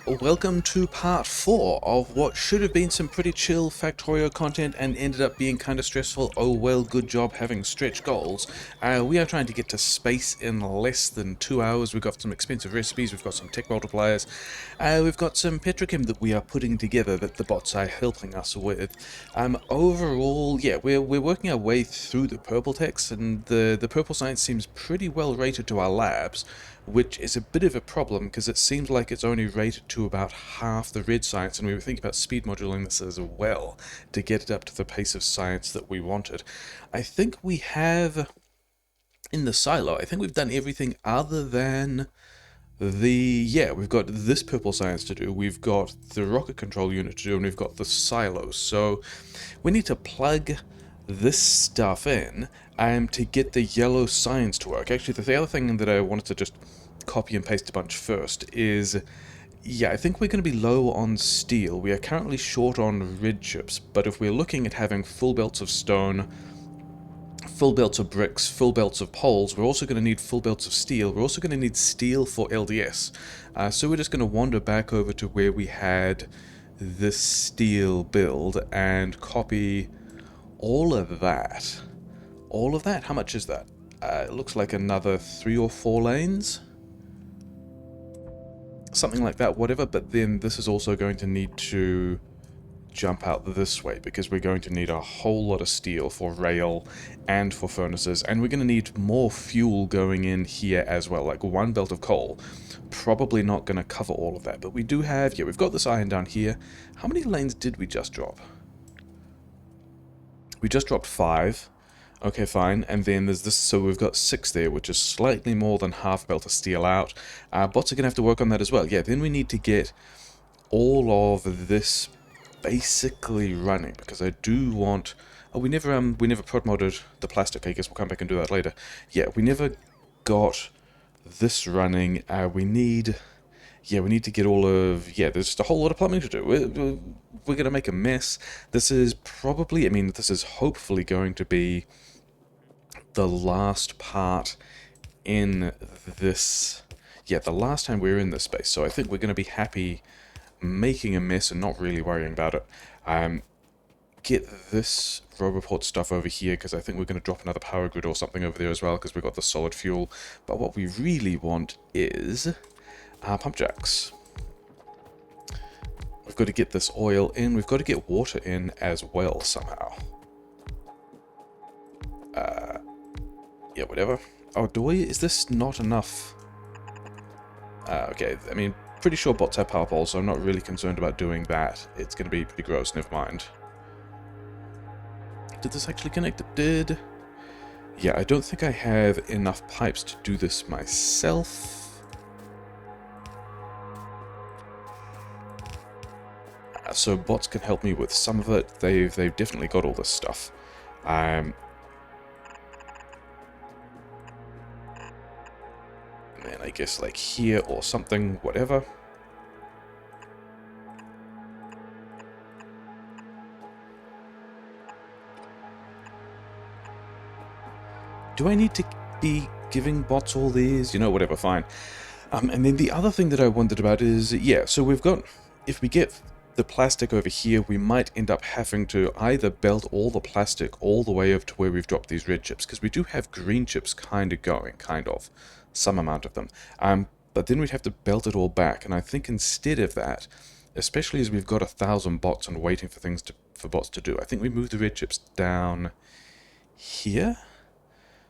Welcome to part 4 of what should have been some pretty chill Factorio content and ended up being kind of stressful. Oh well, good job having stretch goals. We are trying to get to space in less than 2 hours. We've got some expensive recipes, we've got some tech multipliers, we've got some petrochem that we are putting together that the bots are helping us with. Overall, yeah, we're working our way through the purple text, and the purple science seems pretty well rated to our labs, which is a bit of a problem because it seems like it's only rated to about half the red science, and we were thinking about speed modulating this as well to get it up to the pace of science that we wanted. I think we have, in the silo, I think we've done everything other than we've got this purple science to do, we've got the rocket control unit to do, and we've got the silos. So we need to plug this stuff in to get the yellow science to work. Actually, the other thing that I wanted to just copy and paste a bunch first is, yeah, I think we're going to be low on steel. We are currently short on red chips, but if we're looking at having full belts of stone, full belts of bricks, full belts of poles, we're also going to need full belts of steel. We're also going to need steel for LDS. So we're just going to wander back over to where we had this steel build and copy all of that. All of that? How much is that? It looks like another 3 or 4 lanes. Something like that, whatever, but then this is also going to need to jump out this way because we're going to need a whole lot of steel for rail and for furnaces, and we're going to need more fuel going in here as well, like 1 belt of coal. Probably not going to cover all of that, but we do have, yeah, we've got this iron down here. How many lanes did we just drop? We just dropped 5. Okay, fine, and then there's this, so we've got 6 there, which is slightly more than half a belt of steel out. Bots are going to have to work on that as well. Yeah, then we need to get all of this basically running, because I do want... Oh, we never prod modded the plastic. I guess we'll come back and do that later. Yeah, we never got this running. We need to get all of... Yeah, there's just a whole lot of plumbing to do. We're going to make a mess. This is probably... I mean, this is hopefully going to be the last part in this... Yeah, the last time we're in this space. So I think we're going to be happy making a mess and not really worrying about it. Get this Roboport stuff over here, because I think we're going to drop another power grid or something over there as well, because we've got the solid fuel. But what we really want is pump jacks. We've got to get this oil in. We've got to get water in as well somehow. Yeah, whatever. Oh, is this not enough? Okay, I mean, pretty sure bots have power poles, so I'm not really concerned about doing that. It's going to be pretty gross, never mind. Did this actually connect? It did. Yeah, I don't think I have enough pipes to do this myself. So bots can help me with some of it. They've definitely got all this stuff. And then I guess like here or something, whatever. Do I need to be giving bots all these? You know, whatever, fine. And then the other thing that I wondered about is, yeah, so we've got, if we get the plastic over here, we might end up having to either belt all the plastic all the way up to where we've dropped these red chips, because we do have green chips kind of, some amount of them. But then we'd have to belt it all back, and I think instead of that, especially as we've got 1,000 bots and waiting for things for bots to do, I think we move the red chips down here,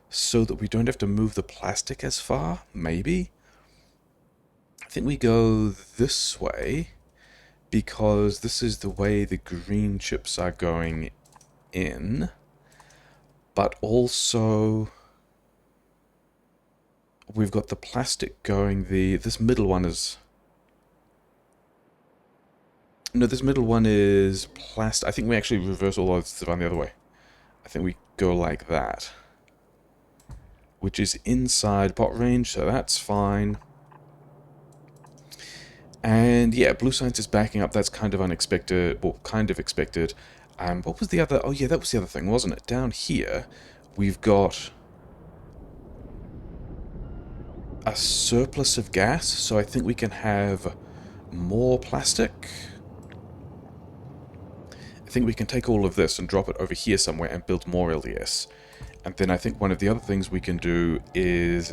so that we don't have to move the plastic as far, maybe? I think we go this way, because this is the way the green chips are going in, but also we've got the plastic going this middle one is... No, this middle one is plastic. I think we actually reverse all of this around the other way. I think we go like that, which is inside bot range, so that's fine. And yeah, blue science is backing up. That's kind of unexpected, well, kind of expected. What was the other... Oh yeah, that was the other thing, wasn't it? Down here, we've got a surplus of gas, so I think we can have more plastic. I think we can take all of this and drop it over here somewhere and build more LDS. And then I think one of the other things we can do is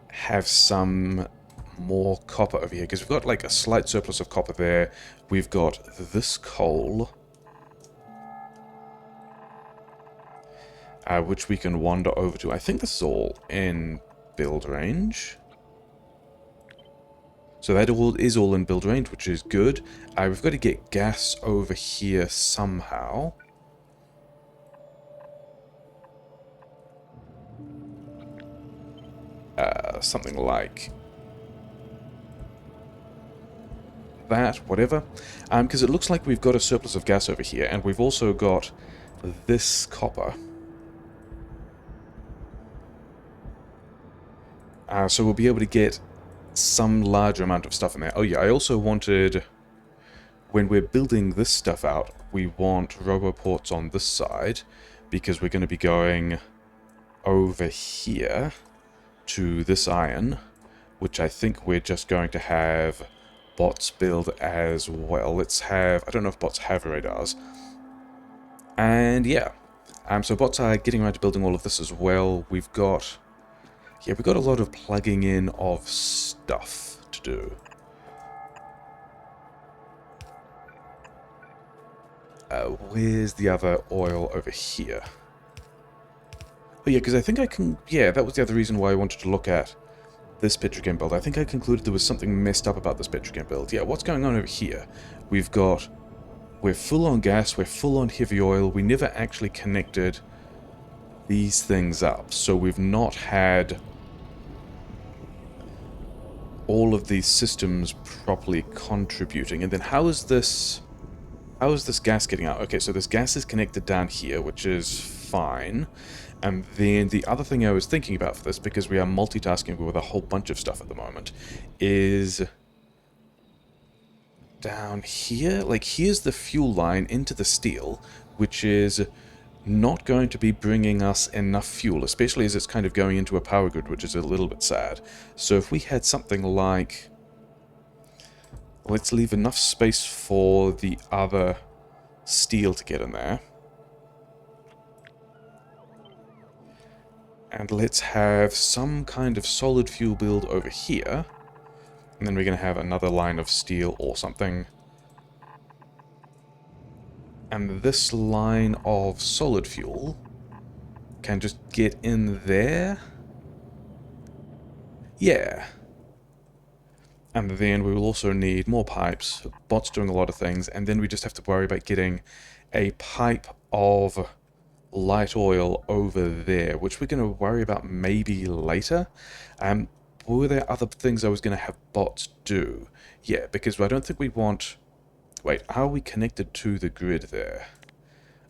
have some more copper over here, because we've got like a slight surplus of copper there. We've got this coal, which we can wander over to. I think this is all in build range. So that all is all in build range, which is good. We've got to get gas over here somehow. Something like that, whatever. Because it looks like we've got a surplus of gas over here, and we've also got this copper. So we'll be able to get some larger amount of stuff in there. Oh yeah, I also wanted, when we're building this stuff out, we want roboports on this side, because we're going to be going over here to this iron, which I think we're just going to have bots build as well. Let's have, I don't know if bots have radars. And yeah, so bots are getting around to building all of this as well. We've got a lot of plugging in of stuff to do. Where's the other oil over here? Oh yeah, because I think I can... Yeah, that was the other reason why I wanted to look at this petrochem build. I think I concluded there was something messed up about this petrochem build. Yeah, what's going on over here? We're full on gas, we're full on heavy oil. We never actually connected these things up, so we've not had all of these systems properly contributing. And then how is this gas getting out? Okay, so this gas is connected down here, which is fine. And then the other thing I was thinking about for this, because we are multitasking with a whole bunch of stuff at the moment, is down here. Like, here's the fuel line into the steel, which is not going to be bringing us enough fuel, especially as it's kind of going into a power grid, which is a little bit sad. So if we had something like... Let's leave enough space for the other steel to get in there. And let's have some kind of solid fuel build over here. And then we're going to have another line of steel or something. And this line of solid fuel can just get in there. Yeah. And then we will also need more pipes, bots doing a lot of things, and then we just have to worry about getting a pipe of light oil over there, which we're going to worry about maybe later. Were there other things I was going to have bots do? Yeah, because I don't think we want... Wait, are we connected to the grid there?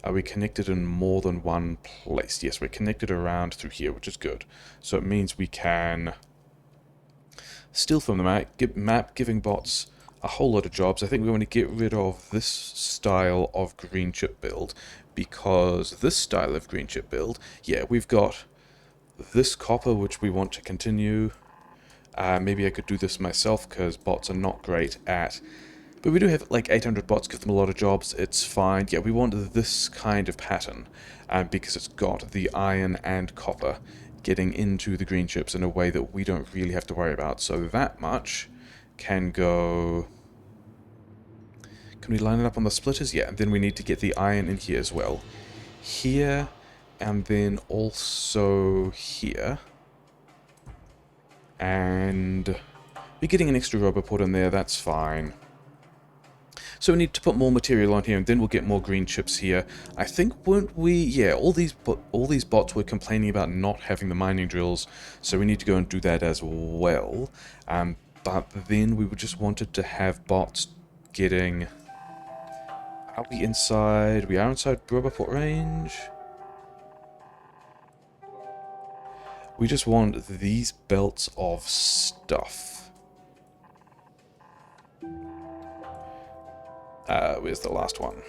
Are we connected in more than one place? Yes, we're connected around through here, which is good. So it means we can steal from the map, giving bots a whole lot of jobs. I think we want to get rid of this style of green chip build, because this style of green chip build, yeah, we've got this copper, which we want to continue. Maybe I could do this myself, because bots are not great at... But we do have like 800 bots, give them a lot of jobs, it's fine. Yeah, we want this kind of pattern, because it's got the iron and copper getting into the green chips in a way that we don't really have to worry about. So that much can go... Can we line it up on the splitters? Yeah, and then we need to get the iron in here as well. Here, and then also here. And we're getting an extra roboport in there, that's fine. So we need to put more material on here, and then we'll get more green chips here. I think, won't we? Yeah, all these bots were complaining about not having the mining drills, so we need to go and do that as well. But then we just wanted to have bots getting... Are we inside? We are inside roboport range. We just want these belts of stuff. Where's the last one?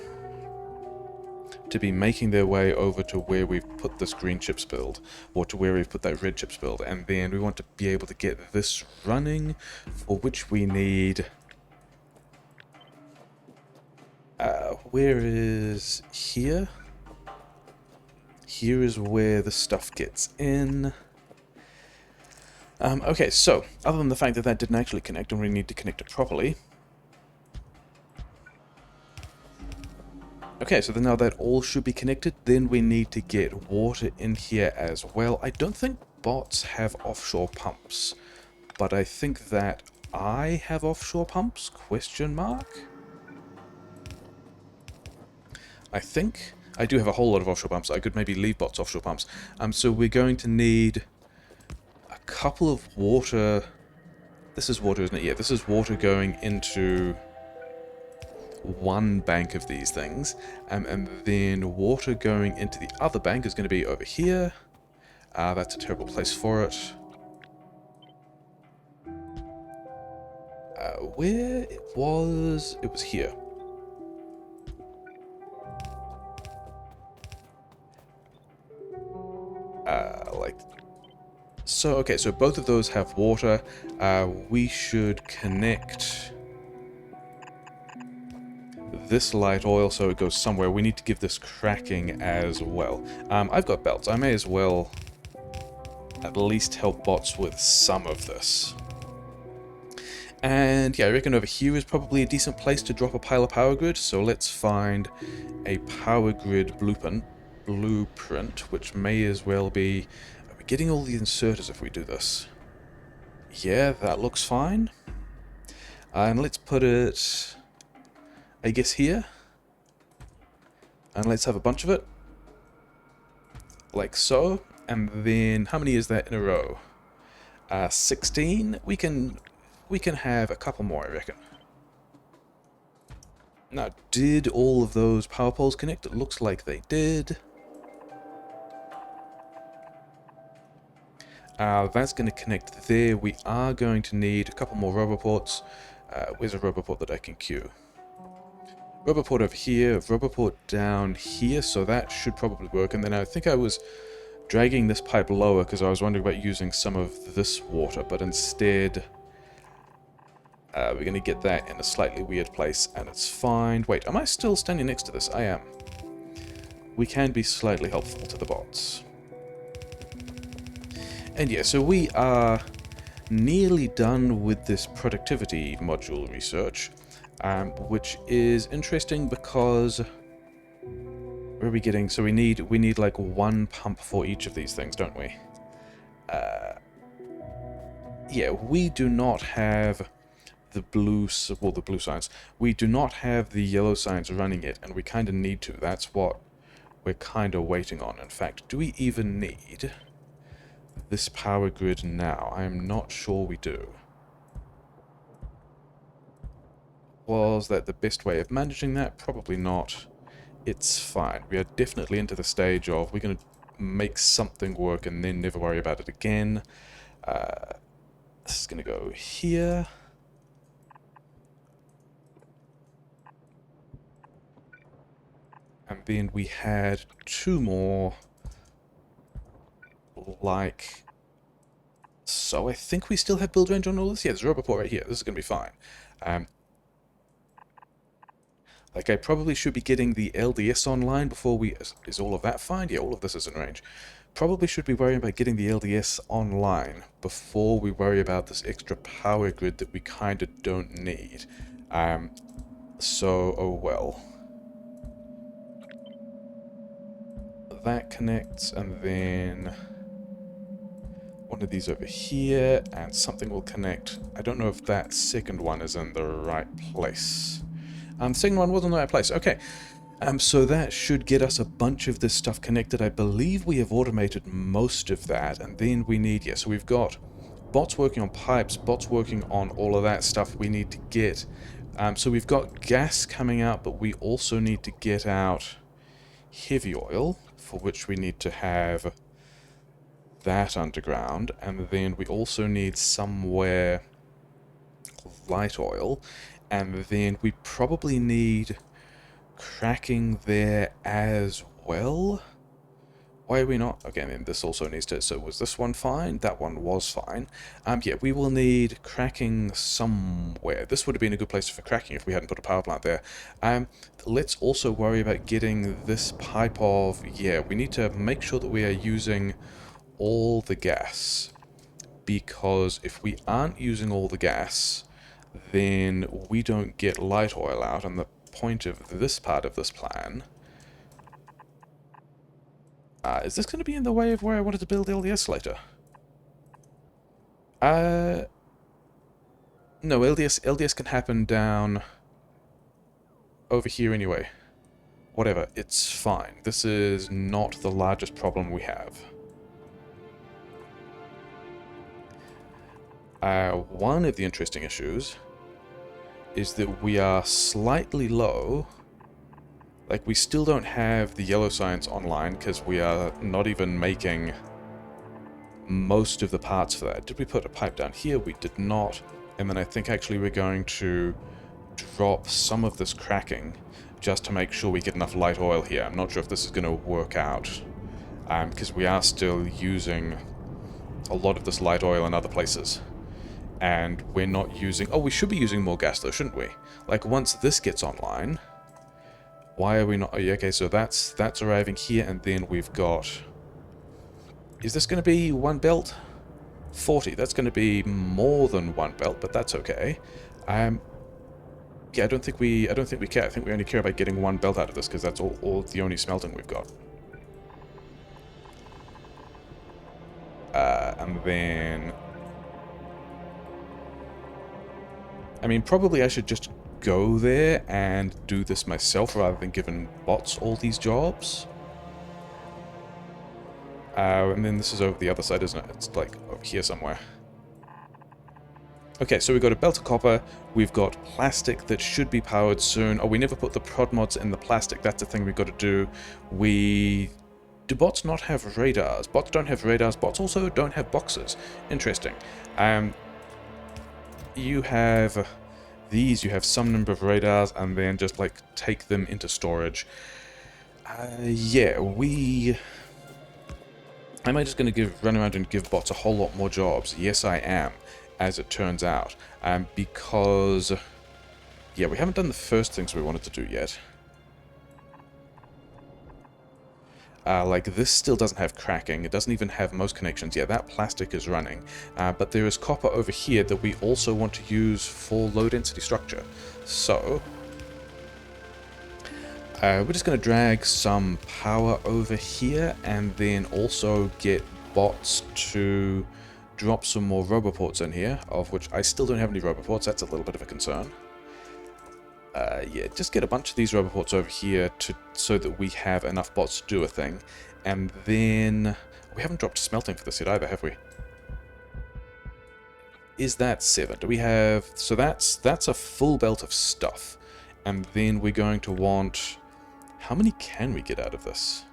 To be making their way over to where we've put this green chips build, or to where we've put that red chips build, and then we want to be able to get this running, for which we need where is here? Here is where the stuff gets in. Okay, so, other than the fact that that didn't actually connect and we need to connect it properly. Okay, so then now that all should be connected, then we need to get water in here as well. I don't think bots have offshore pumps, but I think that I have offshore pumps, question mark? I think I do have a whole lot of offshore pumps. I could maybe leave bots offshore pumps. So we're going to need a couple of water. This is water, isn't it? Yeah, this is water going into one bank of these things, and then water going into the other bank is going to be over here. That's a terrible place for it. Where it was here. Like so. Okay, so both of those have water. We should connect this light oil so it goes somewhere. We need to give this cracking as well. I've got belts. I may as well at least help bots with some of this. And yeah, I reckon over here is probably a decent place to drop a pile of power grid. So let's find a power grid blueprint, which may as well be... Are we getting all the inserters if we do this? Yeah, that looks fine. And let's put it, I guess, here. And let's have a bunch of it. Like so. And then, how many is that in a row? 16. We can have a couple more, I reckon. Now, did all of those power poles connect? It looks like they did. That's going to connect there. We are going to need a couple more roboports. Where's a roboport that I can queue? Roboport over here, roboport down here, so that should probably work. And then I think I was dragging this pipe lower because I was wondering about using some of this water, but instead we're going to get that in a slightly weird place, and it's fine. Wait, am I still standing next to this? I am. We can be slightly helpful to the bots. And yeah, so we are nearly done with this productivity module research, which is interesting because where are we getting? So we need like one pump for each of these things, don't we? Yeah, we do not have the blue signs. We do not have the yellow signs running yet, and we kind of need to. That's what we're kind of waiting on. In fact, do we even need this power grid now? I am not sure we do. Was that the best way of managing that? Probably not. It's fine. We are definitely into the stage of we're going to make something work and then never worry about it again. This is going to go here. And then we had two more, like so. I think we still have build range on all this. Yeah, there's a roboport right here. This is going to be fine. Like, I probably should be getting the LDS online before we... Is all of that fine? Yeah, all of this is in range. Probably should be worrying about getting the LDS online before we worry about this extra power grid that we kind of don't need. So, oh well. That connects, and then one of these over here, and something will connect. I don't know if that second one is in the right place. The second one was in the right place. Okay. So that should get us a bunch of this stuff connected. I believe we have automated most of that, and then we need... Yeah, so we've got bots working on pipes, bots working on all of that stuff we need to get. So we've got gas coming out, but we also need to get out heavy oil, for which we need to have that underground, and then we also need somewhere light oil, and then we probably need cracking there as well, Why are we not? Okay, then this also needs to... So was this one fine? That one was fine. Yeah, we will need cracking somewhere. This would have been a good place for cracking if we hadn't put a power plant there. Let's also worry about getting this pipe of... Yeah, we need to make sure that we are using all the gas. Because if we aren't using all the gas, then we don't get light oil out. And the point of this part of this plan... is this going to be in the way of where I wanted to build LDS later? No, LDS can happen down over here anyway. Whatever, it's fine. This is not the largest problem we have. One of the interesting issues is that we are slightly low. Like, we still don't have the yellow science online because we are not even making most of the parts for that. Did we put a pipe down here? We did not. And then I think actually we're going to drop some of this cracking just to make sure we get enough light oil here. I'm not sure if this is going to work out because we are still using a lot of this light oil in other places. And we're not using... Oh, we should be using more gas though, shouldn't we? Like, once this gets online... Why are we not... Oh, yeah, okay, so that's arriving here, and then we've got... Is this going to be one belt? 40. That's going to be more than one belt, but that's okay. Yeah, I don't think we care. I think we only care about getting one belt out of this, because that's all the only smelting we've got. And then... I mean, probably I should just go there and do this myself rather than giving bots all these jobs. And then this is over the other side, isn't it? It's like over here somewhere. Okay, so we've got a belt of copper, we've got plastic that should be powered soon. Oh, we never put the prod mods in the plastic, that's the thing we've got to do. Do bots not have radars? Bots don't have radars, bots also don't have boxes. Interesting. You have these, you have some number of radars, and then just, like, take them into storage. Yeah, Am I just going to run around and give bots a whole lot more jobs? Yes, I am, as it turns out. Because, yeah, we haven't done the first things we wanted to do yet. Like, this still doesn't have cracking. It doesn't even have most connections. Yeah, that plastic is running. But there is copper over here that we also want to use for low-density structure. So, we're just going to drag some power over here and then also get bots to drop some more roboports in here, of which I still don't have any roboports. That's a little bit of a concern. Yeah, just get a bunch of these roboports over here so that we have enough bots to do a thing. And then... We haven't dropped smelting for this yet either, have we? Is that 7? Do we have... So that's a full belt of stuff. And then we're going to want... How many can we get out of this?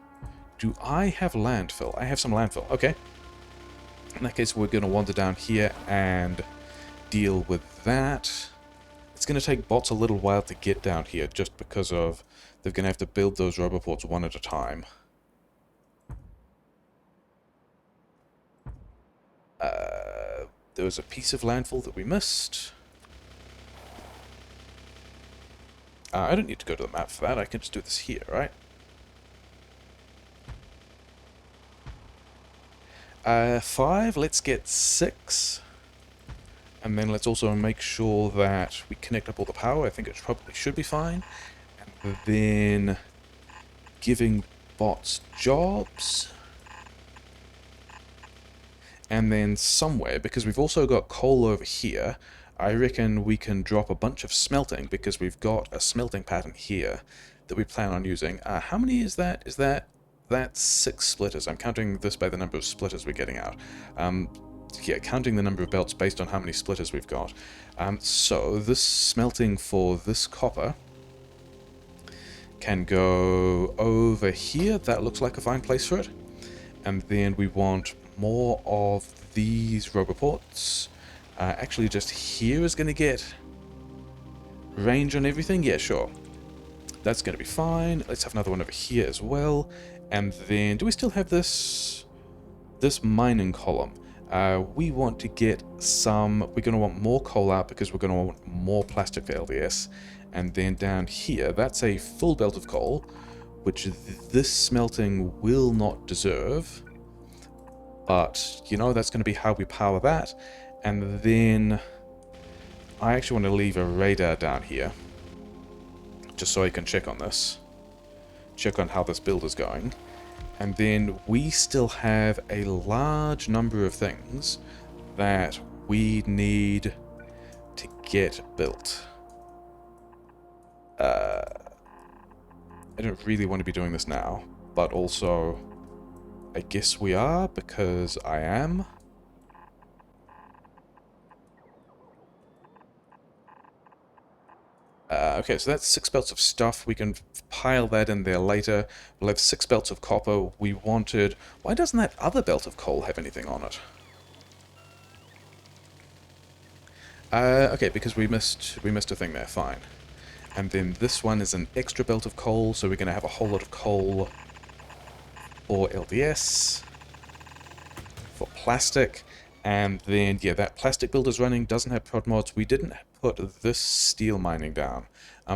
Do I have landfill? I have some landfill. Okay. In that case, we're going to wander down here and deal with that. It's going to take bots a little while to get down here, just because of they're going to have to build those roboports one at a time. There was a piece of landfill that we missed. I don't need to go to the map for that, I can just do this here, right? 5, let's get 6. And then let's also make sure that we connect up all the power. I think it probably should be fine. And then giving bots jobs. And then somewhere, because we've also got coal over here, I reckon we can drop a bunch of smelting, because we've got a smelting pattern here that we plan on using. How many is that? That's 6 splitters. I'm counting this by the number of splitters we're getting out. Yeah, counting the number of belts based on how many splitters we've got. So this smelting for this copper can go over here. That looks like a fine place for it. And then we want more of these roboports. Actually, just here is going to get range on everything. Yeah, sure. That's going to be fine. Let's have another one over here as well. And then, do we still have this mining column? We want to get some, we're going to want more coal out because we're going to want more plastic for LDS. And then down here, that's a full belt of coal, which this smelting will not deserve. But, you know, that's going to be how we power that. And then I actually want to leave a radar down here, just so I can check on this. Check on how this build is going. And then we still have a large number of things that we need to get built. I don't really want to be doing this now, but also I guess we are, because I am. Okay, so that's 6 belts of stuff. We can pile that in there later. We'll have 6 belts of copper. We wanted... Why doesn't that other belt of coal have anything on it? Okay, because we missed a thing there. Fine. And then this one is an extra belt of coal, so we're going to have a whole lot of coal for LDS, for plastic. And then, yeah, that plastic build is running, doesn't have prod mods. We didn't put this steel mining down.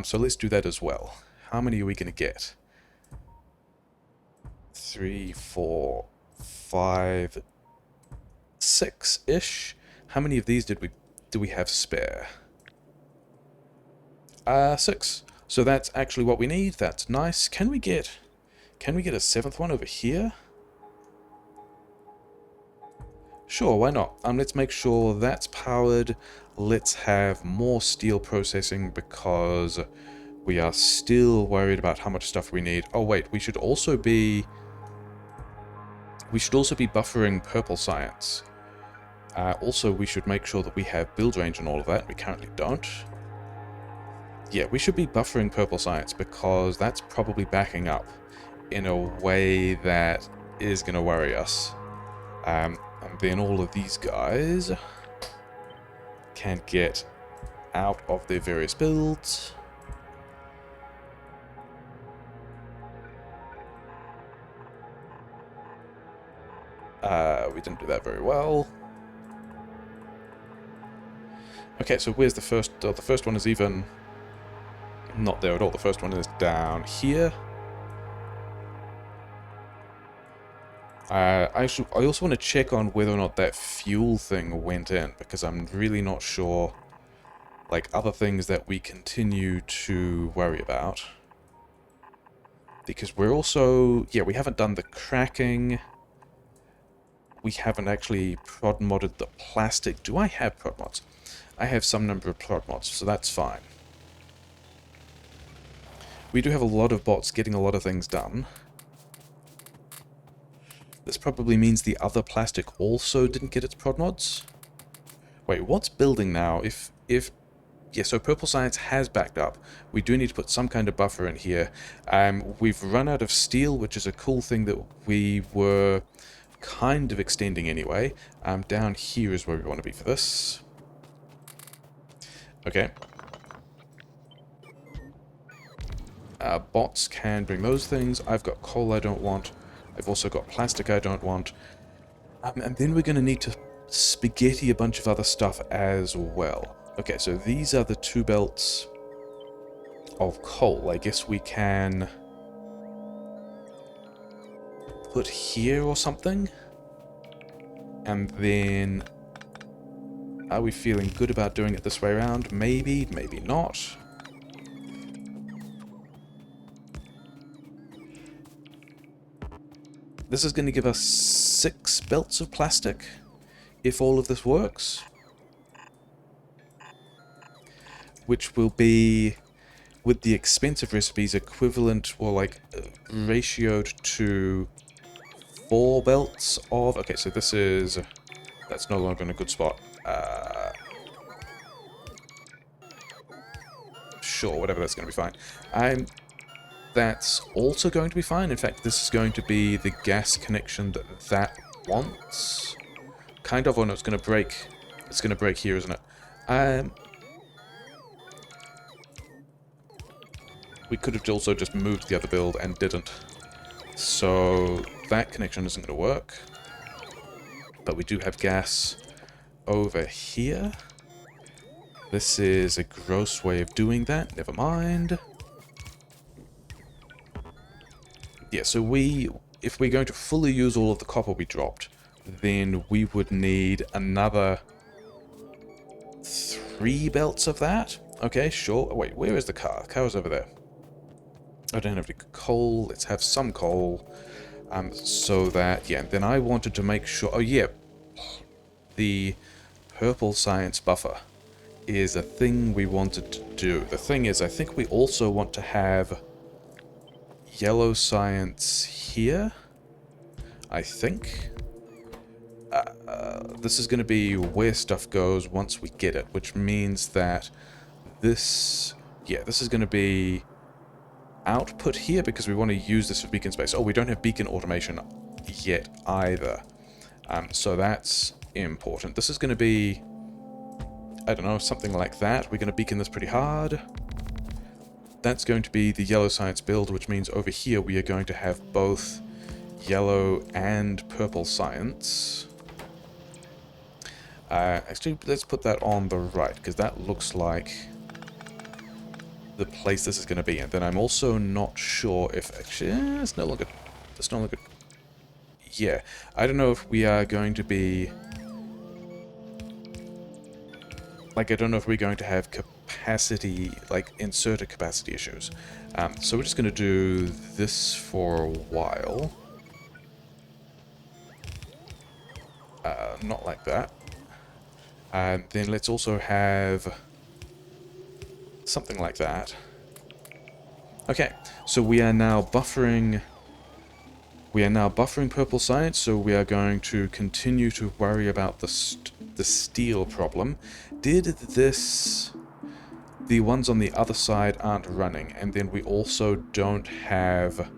So let's do that as well. How many are we going to get? 3, 4, 5, 6-ish. How many of these do we have spare? 6. So that's actually what we need. That's nice. Can we get a 7th one over here? Sure, why not? Let's make sure that's powered. Let's have more steel processing because we are still worried about how much stuff we need. Oh wait, we should also be buffering purple science. Also, we should make sure that we have build range and all of that. We currently don't. Yeah, we should be buffering purple science because that's probably backing up in a way that is going to worry us. And then all of these guys can get out of their various builds. We didn't do that very well. Okay, so where's the first? The first one is even not there at all. The first one is down here. I also want to check on whether or not that fuel thing went in, because I'm really not sure, like, other things that we continue to worry about. Because we're also... Yeah, we haven't done the cracking. We haven't actually prod modded the plastic. Do I have prod mods? I have some number of prod mods, so that's fine. We do have a lot of bots getting a lot of things done. This probably means the other plastic also didn't get its prod mods. Wait, what's building now? Yeah, so Purple Science has backed up. We do need to put some kind of buffer in here. We've run out of steel, which is a cool thing that we were kind of extending anyway. Down here is where we want to be for this. Okay. Bots can bring those things. I've got coal I don't want. I've also got plastic I don't want. And then we're going to need to spaghetti a bunch of other stuff as well. Okay, so these are the 2 belts of coal. I guess we can put here or something. And then... Are we feeling good about doing it this way around? Maybe, maybe not. This is going to give us 6 belts of plastic, if all of this works. Which will be, with the expensive recipes, equivalent, or like, ratioed to 4 belts of... Okay, so this is... That's no longer in a good spot. Sure, whatever, that's going to be fine. That's also going to be fine. In fact, this is going to be the gas connection that wants. Kind of. Oh no, it's going to break. It's going to break here, isn't it? We could have also just moved the other build and didn't. So that connection isn't going to work. But we do have gas over here. This is a gross way of doing that. Never mind. Yeah, so if we're going to fully use all of the copper we dropped, then we would need another 3 belts of that. Okay, sure. Wait, where is the car? The car is over there. I don't have any coal. Let's have some coal. So that, yeah, then I wanted to make sure... Oh, yeah. The purple science buffer is a thing we wanted to do. The thing is, I think we also want to have yellow science here. I think. This is going to be where stuff goes once we get it, which means that this... Yeah, this is going to be output here because we want to use this for beacon space. Oh, we don't have beacon automation yet either. So that's important. This is going to be, I don't know, something like that. We're going to beacon this pretty hard. That's going to be the yellow science build, which means over here we are going to have both yellow and purple science. Actually, let's put that on the right, because that looks like the place this is going to be. And then I'm also not sure if... Actually, it's no longer... Yeah, I don't know if we are going to be... Like, I don't know if we're going to have capacity, like, inserter capacity issues. So we're just going to do this for a while. Not like that. And then let's also have something like that. Okay, so we are now buffering... We are now buffering purple science, so we are going to continue to worry about the steel problem. Did this... The ones on the other side aren't running, and then we also don't have...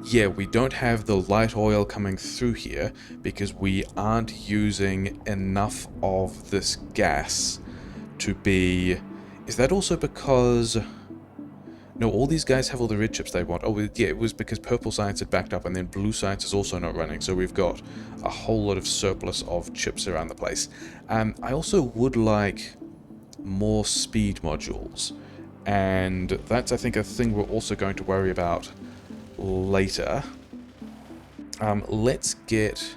Yeah, we don't have the light oil coming through here, because we aren't using enough of this gas to be... Is that also because... No, all these guys have all the red chips they want. Oh, yeah, it was because purple science had backed up, and then blue science is also not running, so we've got a whole lot of surplus of chips around the place. I also would like more speed modules, and that's, I think, a thing we're also going to worry about later. Let's get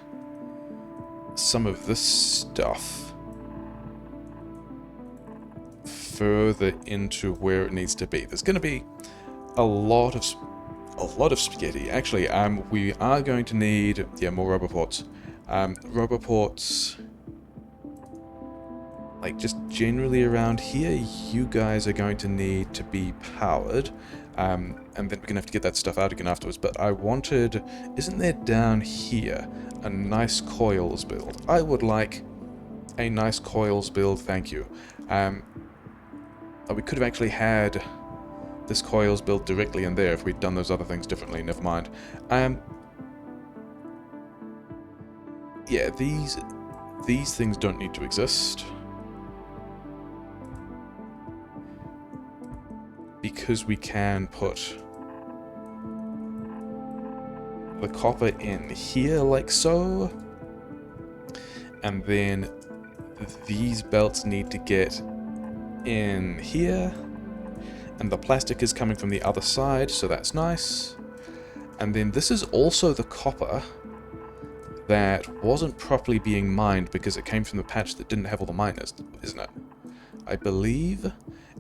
some of this stuff further into where it needs to be. There's going to be a lot of spaghetti. Actually, we are going to need, yeah, more roboports. Roboports, like, just generally around here, you guys are going to need to be powered. And then we're going to have to get that stuff out again afterwards. But I wanted, isn't there down here a nice coils build? I would like a nice coils build, thank you. We could have actually had this coils built directly in there if we'd done those other things differently, never mind. Yeah, these things don't need to exist. Because we can put the copper in here like so. And then these belts need to get in here. And the plastic is coming from the other side, so that's nice. And then this is also the copper that wasn't properly being mined because it came from the patch that didn't have all the miners, isn't it? I believe.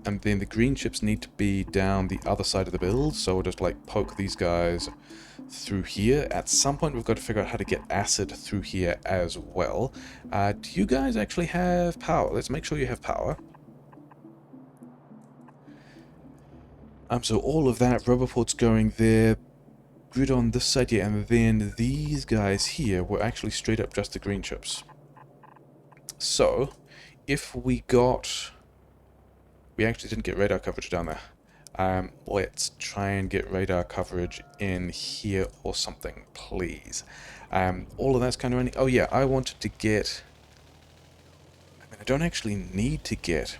And then the green chips need to be down the other side of the build, so we'll just, like, poke these guys through here. At some point we've got to figure out how to get acid through here as well. Do you guys actually have power? Let's make sure you have power. So all of that, roboport's going there, grid on this side, yeah, and then these guys here were actually straight up just the green chips. So, if we got... We actually didn't get radar coverage down there. Let's try and get radar coverage in here or something, please. All of that's kind of running... Oh yeah, I wanted to get... I mean, I don't actually need to get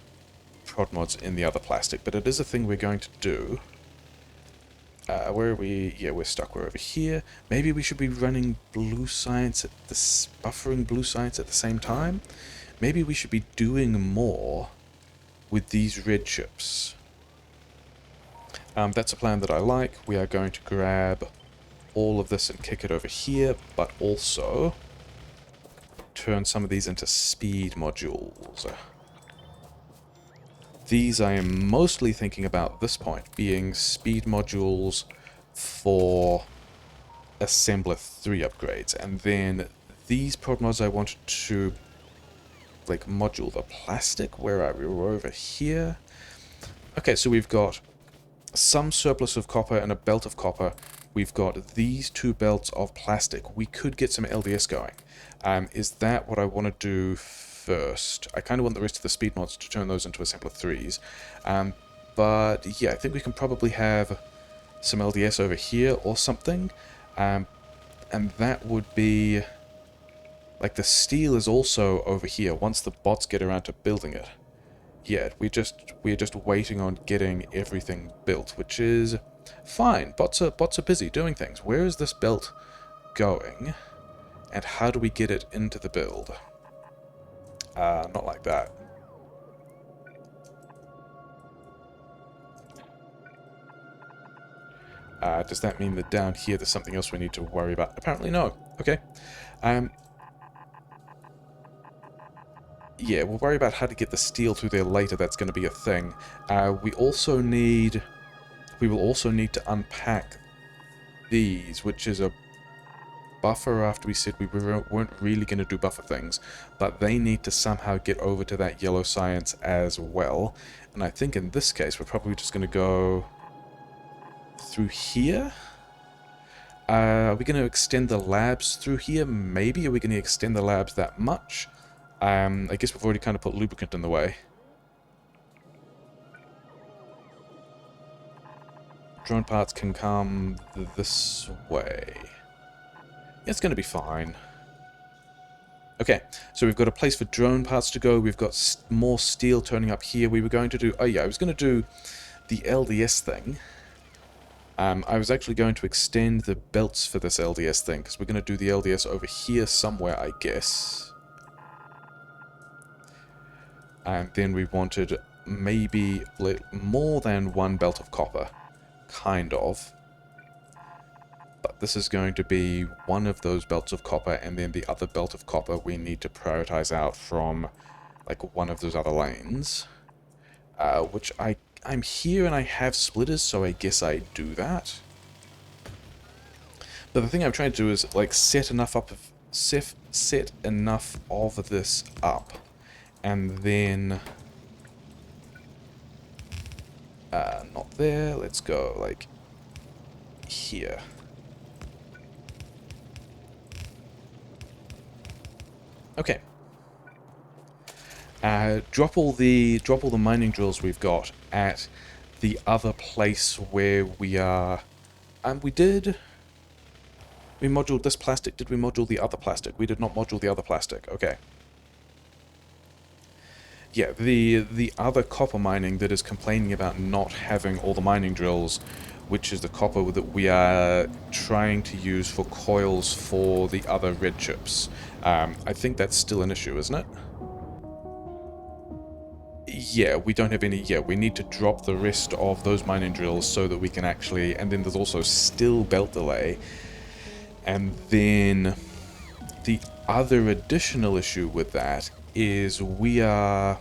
prod mods in the other plastic, but it is a thing we're going to do. Where are we? Yeah, we're stuck. We're over here. Maybe we should be running blue science at this, buffering blue science at the same time. Maybe we should be doing more with these red chips. That's a plan that I like. We are going to grab all of this and kick it over here, but also turn some of these into speed modules. These I am mostly thinking about at this point being speed modules for Assembler 3 upgrades, and then these prod mods I wanted to like module the plastic. Where are we? We're over here. Okay, so we've got some surplus of copper and a belt of copper. We've got these two belts of plastic. We could get some LDS going. Is that what I want to do first? I kind of want the rest of the speed mods to turn those into Assembler 3s. But yeah, I think we can probably have some LDS over here or something. And that would be... like the steel is also over here once the bots get around to building it. Yeah, we're just waiting on getting everything built, which is fine. Bots are busy doing things. Where is this belt going? And how do we get it into the build? Not like that. Does that mean that down here there's something else we need to worry about? Apparently no. Okay. Yeah, we'll worry about how to get the steel through there later. That's going to be a thing. We will also need to unpack these, which is a buffer after we said we weren't really going to do buffer things, but they need to somehow get over to that yellow science as well. And I think in this case we're probably just going to go through here. Are we going to extend the labs through here? Maybe. Are we going to extend the labs that much? I guess we've already kind of put lubricant in the way. Drone parts can come this way. Yeah, it's going to be fine. Okay, so we've got a place for drone parts to go. We've got more steel turning up here. We were going to do... oh yeah, I was going to do the LDS thing. I was actually going to extend the belts for this LDS thing, because we're going to do the LDS over here somewhere, I guess. And then we wanted maybe more than one belt of copper. Kind of. But this is going to be one of those belts of copper, and then the other belt of copper we need to prioritize out from like one of those other lanes. Which I'm here and I have splitters, so I guess I do that. But the thing I'm trying to do is like set enough of this up. And then, not there, let's go, like, here. Okay. Drop all the mining drills we've got at the other place where we are. We moduled this plastic. Did we module the other plastic? We did not module the other plastic. Okay. Yeah, the other copper mining that is complaining about not having all the mining drills, which is the copper that we are trying to use for coils for the other red chips. I think that's still an issue, isn't it? Yeah, we don't have any... yeah, we need to drop the rest of those mining drills so that we can actually... and then there's also still belt delay. And then the other additional issue with that is we are...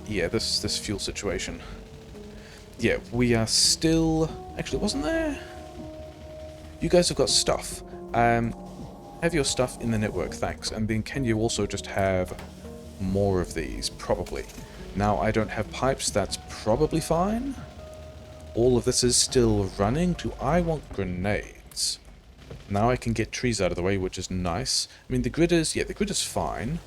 yeah, this fuel situation. Yeah, we are still... actually, wasn't there? You guys have got stuff. Have your stuff in the network, thanks. And then can you also just have more of these? Probably. Now, I don't have pipes, that's probably fine. All of this is still running. Do I want grenades? Now I can get trees out of the way, which is nice. I mean, the grid is... yeah, the grid is fine.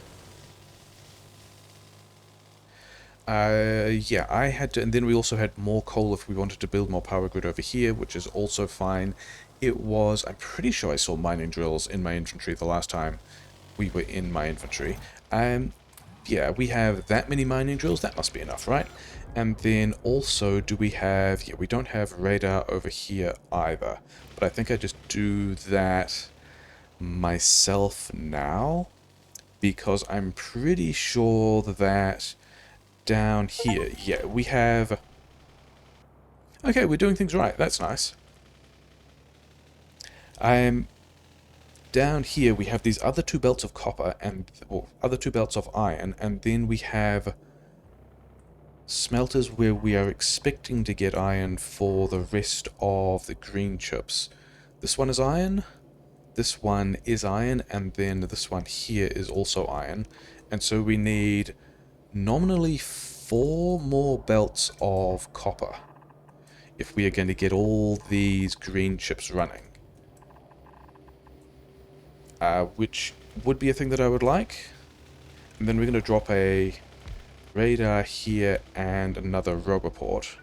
Yeah, I had to... and then we also had more coal if we wanted to build more power grid over here, which is also fine. It was... I'm pretty sure I saw mining drills in my inventory the last time we were in my inventory. Yeah, we have that many mining drills. That must be enough, right? And then also, do we have... Yeah, we don't have radar over here either. But I think I just do that myself now, because I'm pretty sure that down here, yeah, we have... Okay, we're doing things right. That's nice. Down here we have these other two belts of copper and... Well, other two belts of iron, and then we have smelters where we are expecting to get iron for the rest of the green chips. This one is iron, this one is iron, and then this one here is also iron. And so we need nominally 4 more belts of copper if we are going to get all these green chips running. Which would be a thing that I would like. And then we're going to drop a radar here and another roboport,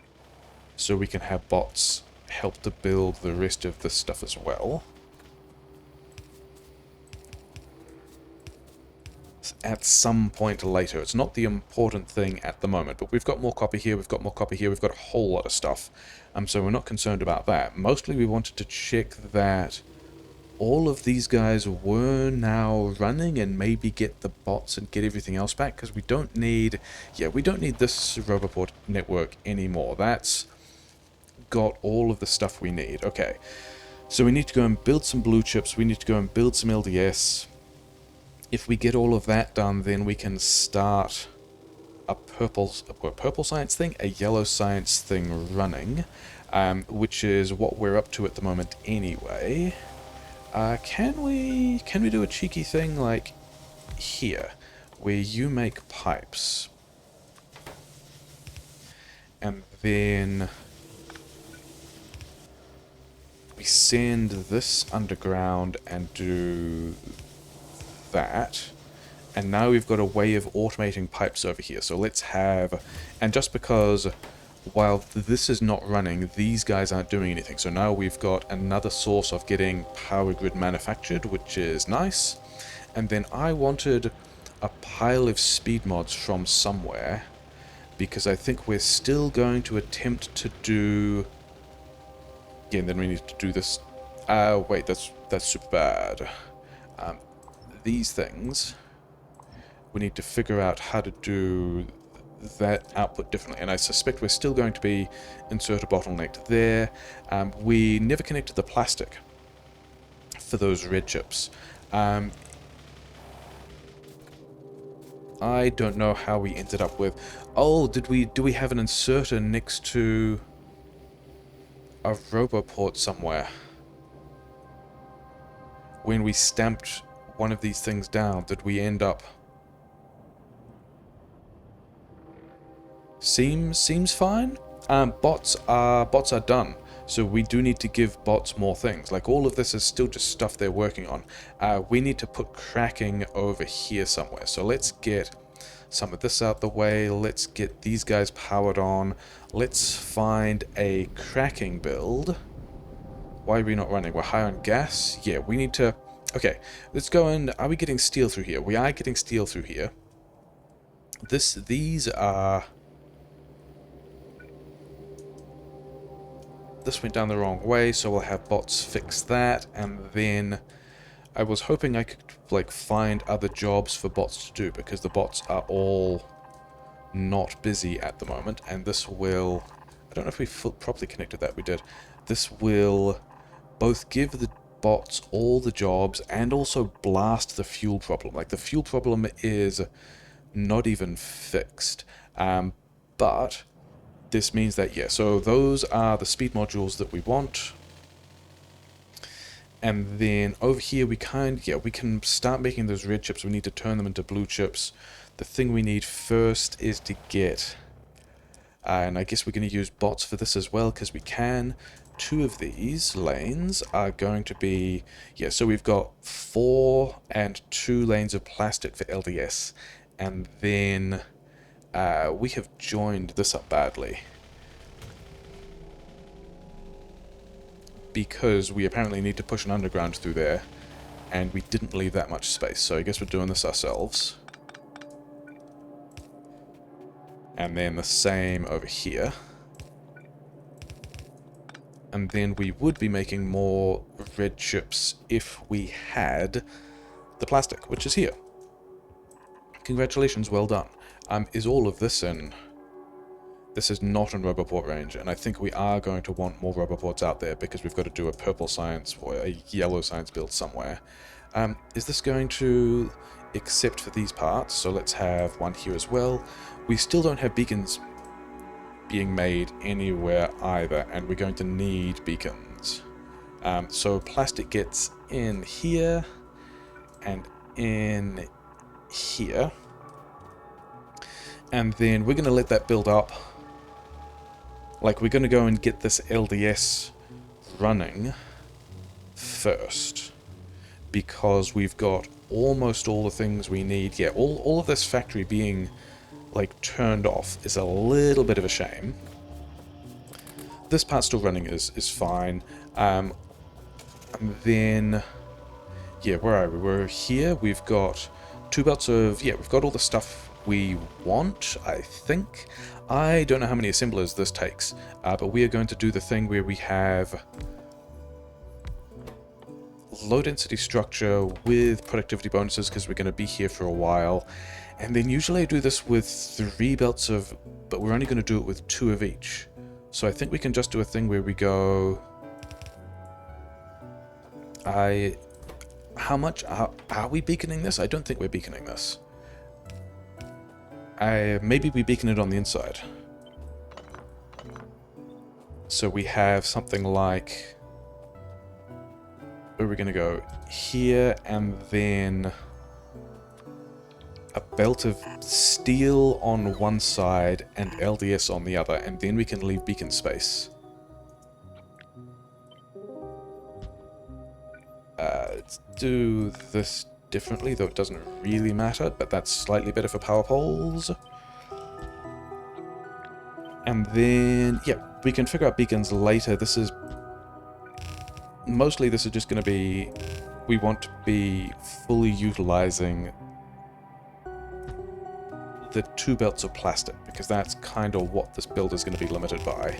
so we can have bots help to build the rest of this stuff as well. At some point later. It's not the important thing at the moment, but we've got more copper here, we've got more copper here, we've got a whole lot of stuff. So we're not concerned about that. Mostly we wanted to check that all of these guys were now running and maybe get the bots and get everything else back, because we don't need... Yeah, we don't need this roboport network anymore. That's got all of the stuff we need. Okay, so we need to go and build some blue chips, we need to go and build some LDS. If we get all of that done, then we can start a purple science thing, a yellow science thing running, which is what we're up to at the moment anyway. Can we do a cheeky thing like here, where you make pipes, and then we send this underground and do that, and now we've got a way of automating pipes over here. So let's have, and just because while this is not running, these guys aren't doing anything, so now we've got another source of getting power grid manufactured, which is nice. And then I wanted a pile of speed mods from somewhere, because I think we're still going to attempt to do... Yeah, and then we need to do this... wait, that's super bad. These things, we need to figure out how to do that output differently, and I suspect we're still going to be insert a bottleneck there. We never connected the plastic for those red chips. I don't know how we ended up with... Oh, do we have an inserter next to a roboport somewhere? When we stamped one of these things down, did we end up... Seems fine. Bots are done, so we do need to give bots more things. Like, all of this is still just stuff they're working on. We need to put cracking over here somewhere. So let's get some of this out the way. Let's get these guys powered on. Let's find a cracking build. Why are we not running? We're high on gas. Yeah, we need to... Okay, let's go and... Are we getting steel through here? We are getting steel through here. These are... This went down the wrong way, so we'll have bots fix that, and then I was hoping I could, like, find other jobs for bots to do, because the bots are all not busy at the moment, and this will... I don't know if we properly connected that. We did. This will both give the bots all the jobs and also blast the fuel problem. Like, the fuel problem is not even fixed, but... This means that, yeah, so those are the speed modules that we want. And then over here we can start making those red chips. We need to turn them into blue chips. The thing we need first is to get, and I guess we're going to use bots for this as well, because we can. 2 of these lanes are going to be, yeah, so we've got 4 and 2 lanes of plastic for LDS. And then... we have joined this up badly, because we apparently need to push an underground through there, and we didn't leave that much space, so I guess we're doing this ourselves. And then the same over here. And then we would be making more red chips if we had the plastic, which is here. Congratulations, well done. Is all of this in? This is not in Roboport range, and I think we are going to want more Roboports out there because we've got to do a purple science or a yellow science build somewhere. Is this going to accept for these parts? So let's have one here as well. We still don't have beacons being made anywhere either, and we're going to need beacons. So plastic gets in here and in here, and then we're going to let that build up. Like, we're going to go and get this LDS running first, because we've got almost all the things we need. Yeah, all of this factory being like turned off is a little bit of a shame. This part still running is fine. And then, yeah, where are we? We're here. We've got 2 belts of, yeah, we've got all the stuff we want, I think. I don't know how many assemblers this takes, but we are going to do the thing where we have low density structure with productivity bonuses because we're going to be here for a while. And then usually I do this with 3 belts of, but we're only going to do it with 2 of each. So I think we can just do a thing where we go... How much are we beaconing this? I don't think we're beaconing this. Maybe we beacon it on the inside. So we have something like... Where are we going to go? Here, and then a belt of steel on one side and LDS on the other, and then we can leave beacon space. Let's do this differently, though it doesn't really matter, but that's slightly better for power poles. And then, yeah, we can figure out beacons later. This is... Mostly this is just going to be... We want to be fully utilizing the 2 belts of plastic, because that's kind of what this build is going to be limited by.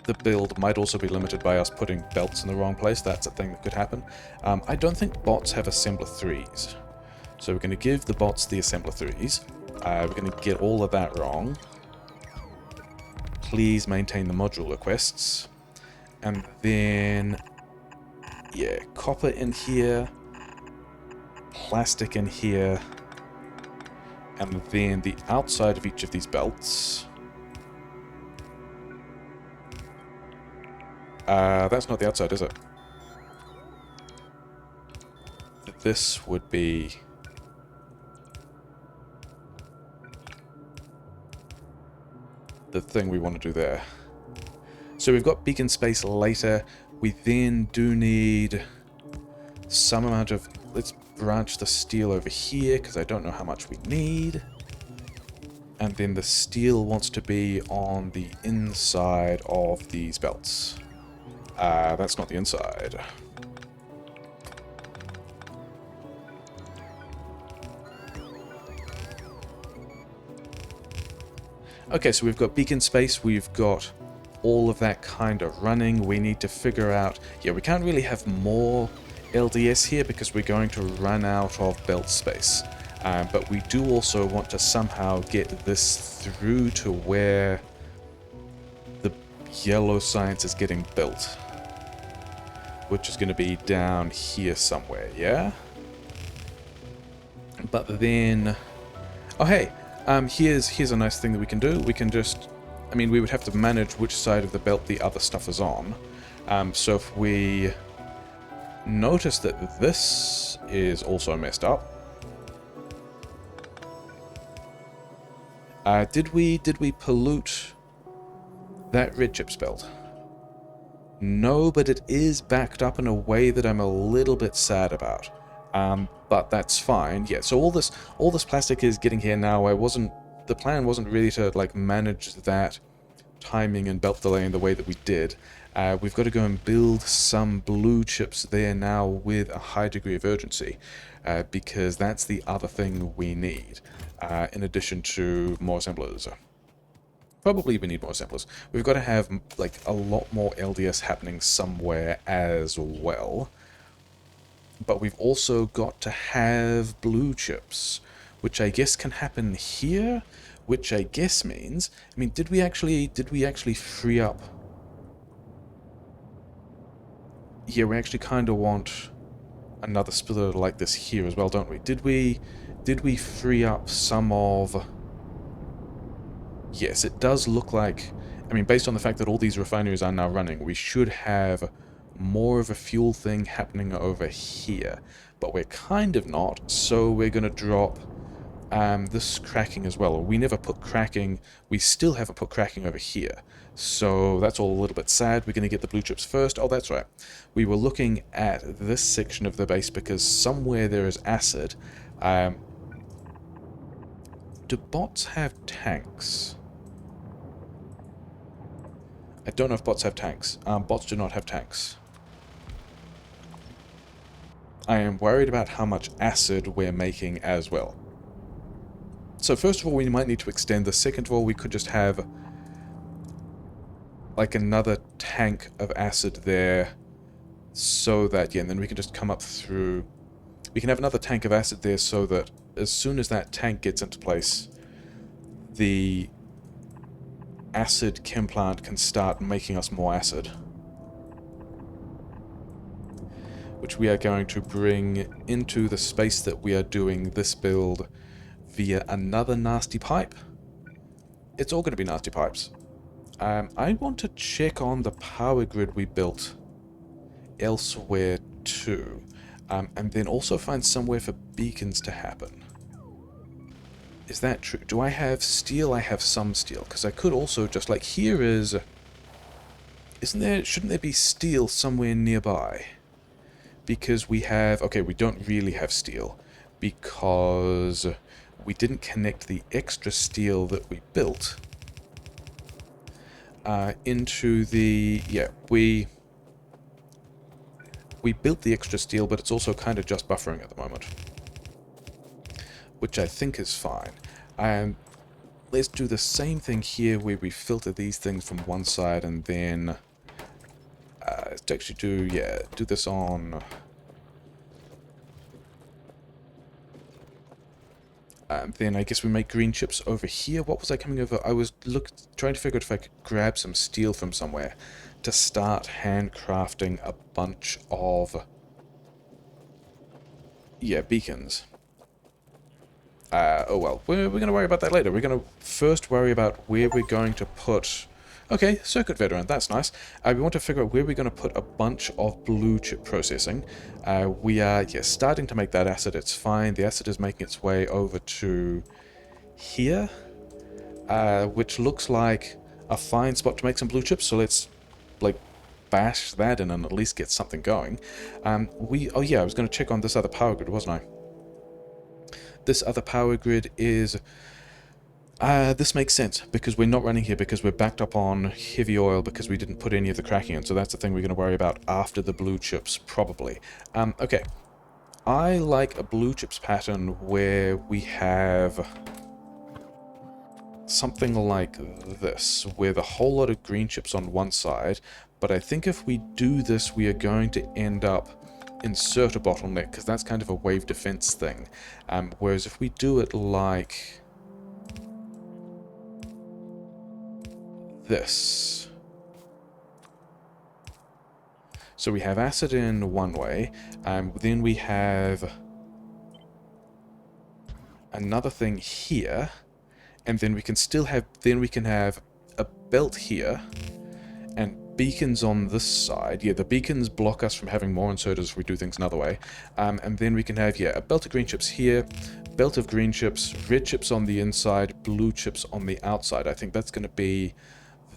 The build might also be limited by us putting belts in the wrong place. That's a thing that could happen. I don't think bots have assembler 3s. So we're going to give the bots the assembler 3s. We're going to get all of that wrong. Please maintain the module requests. And then... yeah, copper in here. Plastic in here. And then the outside of each of these belts... that's not the outside, is it? This would be... the thing we want to do there. So we've got beacon space later. We then do need some amount of... Let's branch the steel over here, because I don't know how much we need. And then the steel wants to be on the inside of these belts. That's not the inside. Okay, so we've got beacon space, we've got all of that kind of running. We need to figure out... yeah, we can't really have more LDS here because we're going to run out of belt space. But we do also want to somehow get this through to where the yellow science is getting built. Which is going to be down here somewhere, yeah? But then... oh, hey! Here's a nice thing that we can do. We can just... I mean, we would have to manage which side of the belt the other stuff is on. So if we notice that this is also messed up... did we pollute that red chips belt? No, but it is backed up in a way that I'm a little bit sad about. But that's fine. Yeah, so all this plastic is getting here now. The plan wasn't really to like manage that timing and belt delay in the way that we did. We've got to go and build some blue chips there now with a high degree of urgency, because that's the other thing we need, in addition to more assemblers. Probably we need more assemblers. We've got to have like a lot more LDS happening somewhere as well. But we've also got to have blue chips, which I guess can happen here, which I guess means, I mean, did we actually free up? Yeah, we actually kind of want another spiller like this here as well, don't we? Did we free up some of? Yes, it does look like, I mean, based on the fact that all these refineries are now running, we should have more of a fuel thing happening over here. But we're kind of not, so we're going to drop this cracking as well. We never put cracking, we still haven't put cracking over here. So that's all a little bit sad. We're going to get the blue chips first. Oh, that's right. We were looking at this section of the base because somewhere there is acid. Do bots have tanks? I don't know if bots have tanks. Bots do not have tanks. I am worried about how much acid we're making as well. So first of all, we might need to extend this. Second of all, we could just have like another tank of acid there so that, yeah, and then we can just come up through. We can have another tank of acid there so that as soon as that tank gets into place, the acid chem plant can start making us more acid, which we are going to bring into the space that we are doing this build via another nasty pipe. It's all going to be nasty pipes. I want to check on the power grid we built elsewhere too, and then also find somewhere for beacons to happen. Is that true? Do I have steel? I have some steel, because I could also just, like, here is... Isn't there... Shouldn't there be steel somewhere nearby? Because we have... Okay, we don't really have steel, because we didn't connect the extra steel that we built into the... Yeah, we built the extra steel, but it's also kind of just buffering at the moment, which I think is fine. Let's do the same thing here, where we filter these things from one side, and then let's actually do this on... then I guess we make green chips over here. What was I coming over? I was trying to figure out if I could grab some steel from somewhere to start handcrafting a bunch of... Yeah, beacons. Oh well, we're going to worry about that later. We're going to first worry about where we're going to put... Okay, circuit veteran, that's nice. We want to figure out where we're going to put a bunch of blue chip processing. We are, starting to make that acid. It's fine. The acid is making its way over to here, which looks like a fine spot to make some blue chips. So let's, like, bash that in and at least get something going. Oh yeah, I was going to check on this other power grid, wasn't I? This other power grid is... this makes sense, because we're not running here because we're backed up on heavy oil because we didn't put any of the cracking in, so that's the thing we're going to worry about after the blue chips, probably. Okay. I like a blue chips pattern where we have something like this, with a whole lot of green chips on one side, but I think if we do this, we are going to end up insert a bottleneck, because that's kind of a wave defense thing. Whereas if we do it like this, so we have acid in one way, then we have another thing here, and then we can still have, then we can have a belt here and beacons on this side. Yeah, the beacons block us from having more inserters if we do things another way. And then we can have, a belt of green chips here, belt of green chips, red chips on the inside, blue chips on the outside. I think that's going to be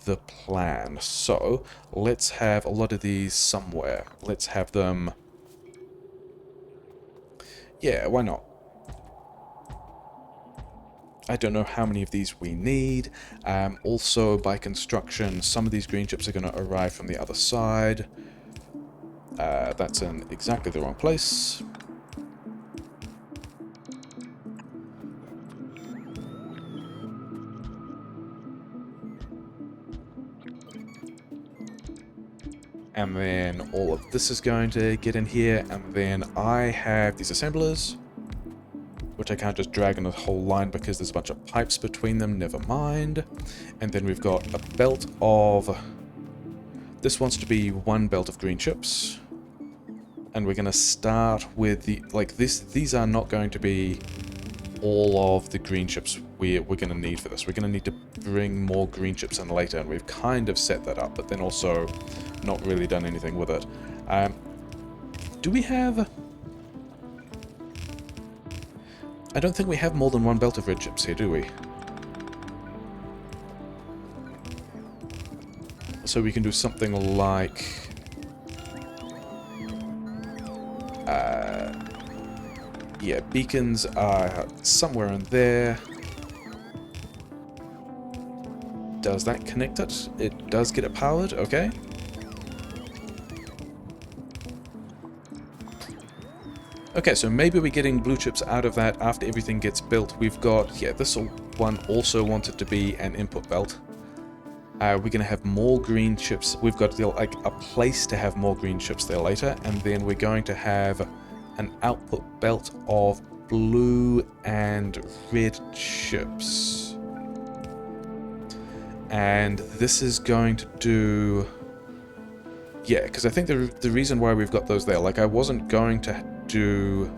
the plan. So let's have a lot of these somewhere. Let's have them... Yeah, why not? I don't know how many of these we need. Also, by construction, some of these green chips are going to arrive from the other side. That's in exactly the wrong place. And then all of this is going to get in here, and then I have these assemblers, which I can't just drag in a whole line because there's a bunch of pipes between them, never mind. And then we've got a belt of... This wants to be one belt of green chips. And we're going to start with the... Like, these are not going to be all of the green chips we're going to need for this. We're going to need to bring more green chips in later, and we've kind of set that up, but then also not really done anything with it. Do we have... I don't think we have more than one belt of red chips here, do we? So we can do something like... yeah, beacons are somewhere in there. Does that connect it? It does get it powered, okay. Okay, so maybe we're getting blue chips out of that after everything gets built. We've got, yeah, this one also wanted to be an input belt. We're going to have more green chips. We've got like a place to have more green chips there later, and then we're going to have an output belt of blue and red chips. And this is going to do... Yeah, because I think the reason why we've got those there, like I wasn't going to do...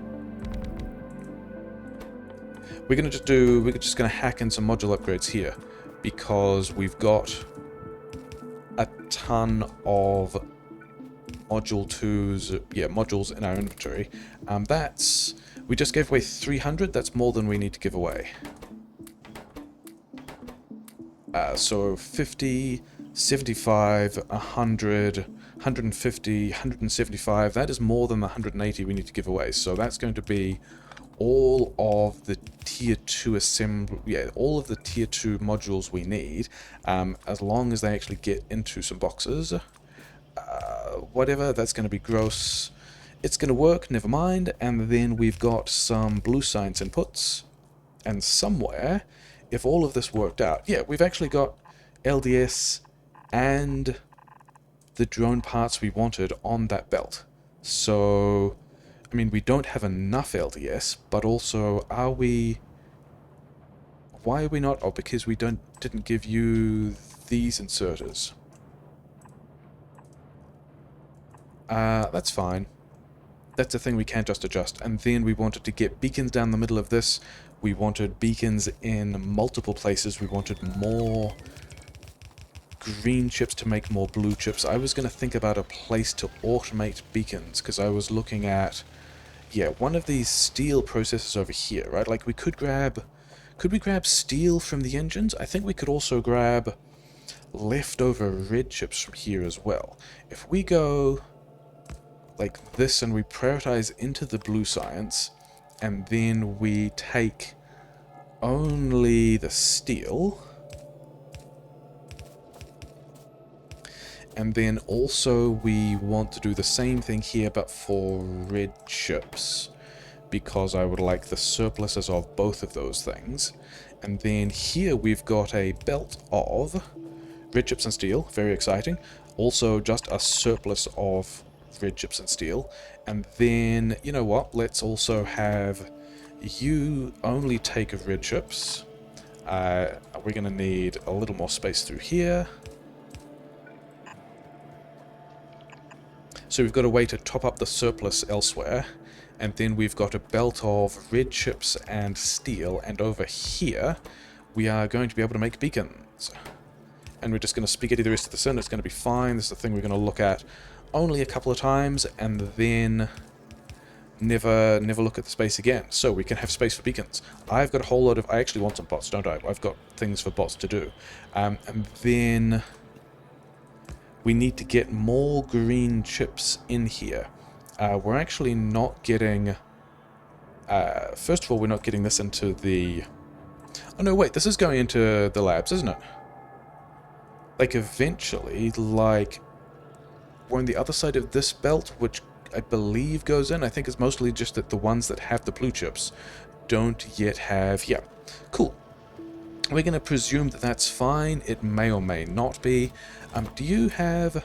We're just going to hack in some module upgrades here, because we've got a ton of module 2s, yeah, modules in our inventory. We just gave away 300, that's more than we need to give away. So 50, 75, 100, 150, 175, that is more than the 180 we need to give away. So that's going to be all of the tier 2 all of the tier 2 modules we need, as long as they actually get into some boxes. Whatever, that's going to be gross. It's going to work, never mind. And then we've got some blue science inputs. And somewhere, if all of this worked out, yeah, we've actually got LDS and the drone parts we wanted on that belt. So, I mean, we don't have enough LDS, but also, are we... Why are we not? Oh, because we didn't give you these inserters. That's fine. That's a thing we can't just adjust. And then we wanted to get beacons down the middle of this. We wanted beacons in multiple places. We wanted more green chips to make more blue chips. I was going to think about a place to automate beacons, because I was looking at, yeah, one of these steel processors over here, right? Like we could we grab steel from the engines? I think we could also grab leftover red chips from here as well. If we go like this and we prioritize into the blue science, and then we take only the steel, and then also we want to do the same thing here but for red chips, because I would like the surpluses of both of those things. And then here we've got a belt of red chips and steel, very exciting. Also just a surplus of red chips and steel. And then, you know what, let's also have you only take of red chips. We're going to need a little more space through here. So we've got a way to top up the surplus elsewhere. And then we've got a belt of red chips and steel. And over here, we are going to be able to make beacons. And we're just going to spaghetti the rest of this in. It's going to be fine. This is the thing we're going to look at only a couple of times, and then never look at the space again. So we can have space for beacons. I've got a whole lot of... I actually want some bots, don't I? I've got things for bots to do. And then we need to get more green chips in here. We're actually not getting... first of all, we're not getting this into the... Oh no, wait, this is going into the labs, isn't it? Like, eventually, like, we're on the other side of this belt, which I believe goes in. I think it's mostly just that the ones that have the blue chips don't yet have... Yeah, cool. We're going to presume that that's fine. It may or may not be. Do you have...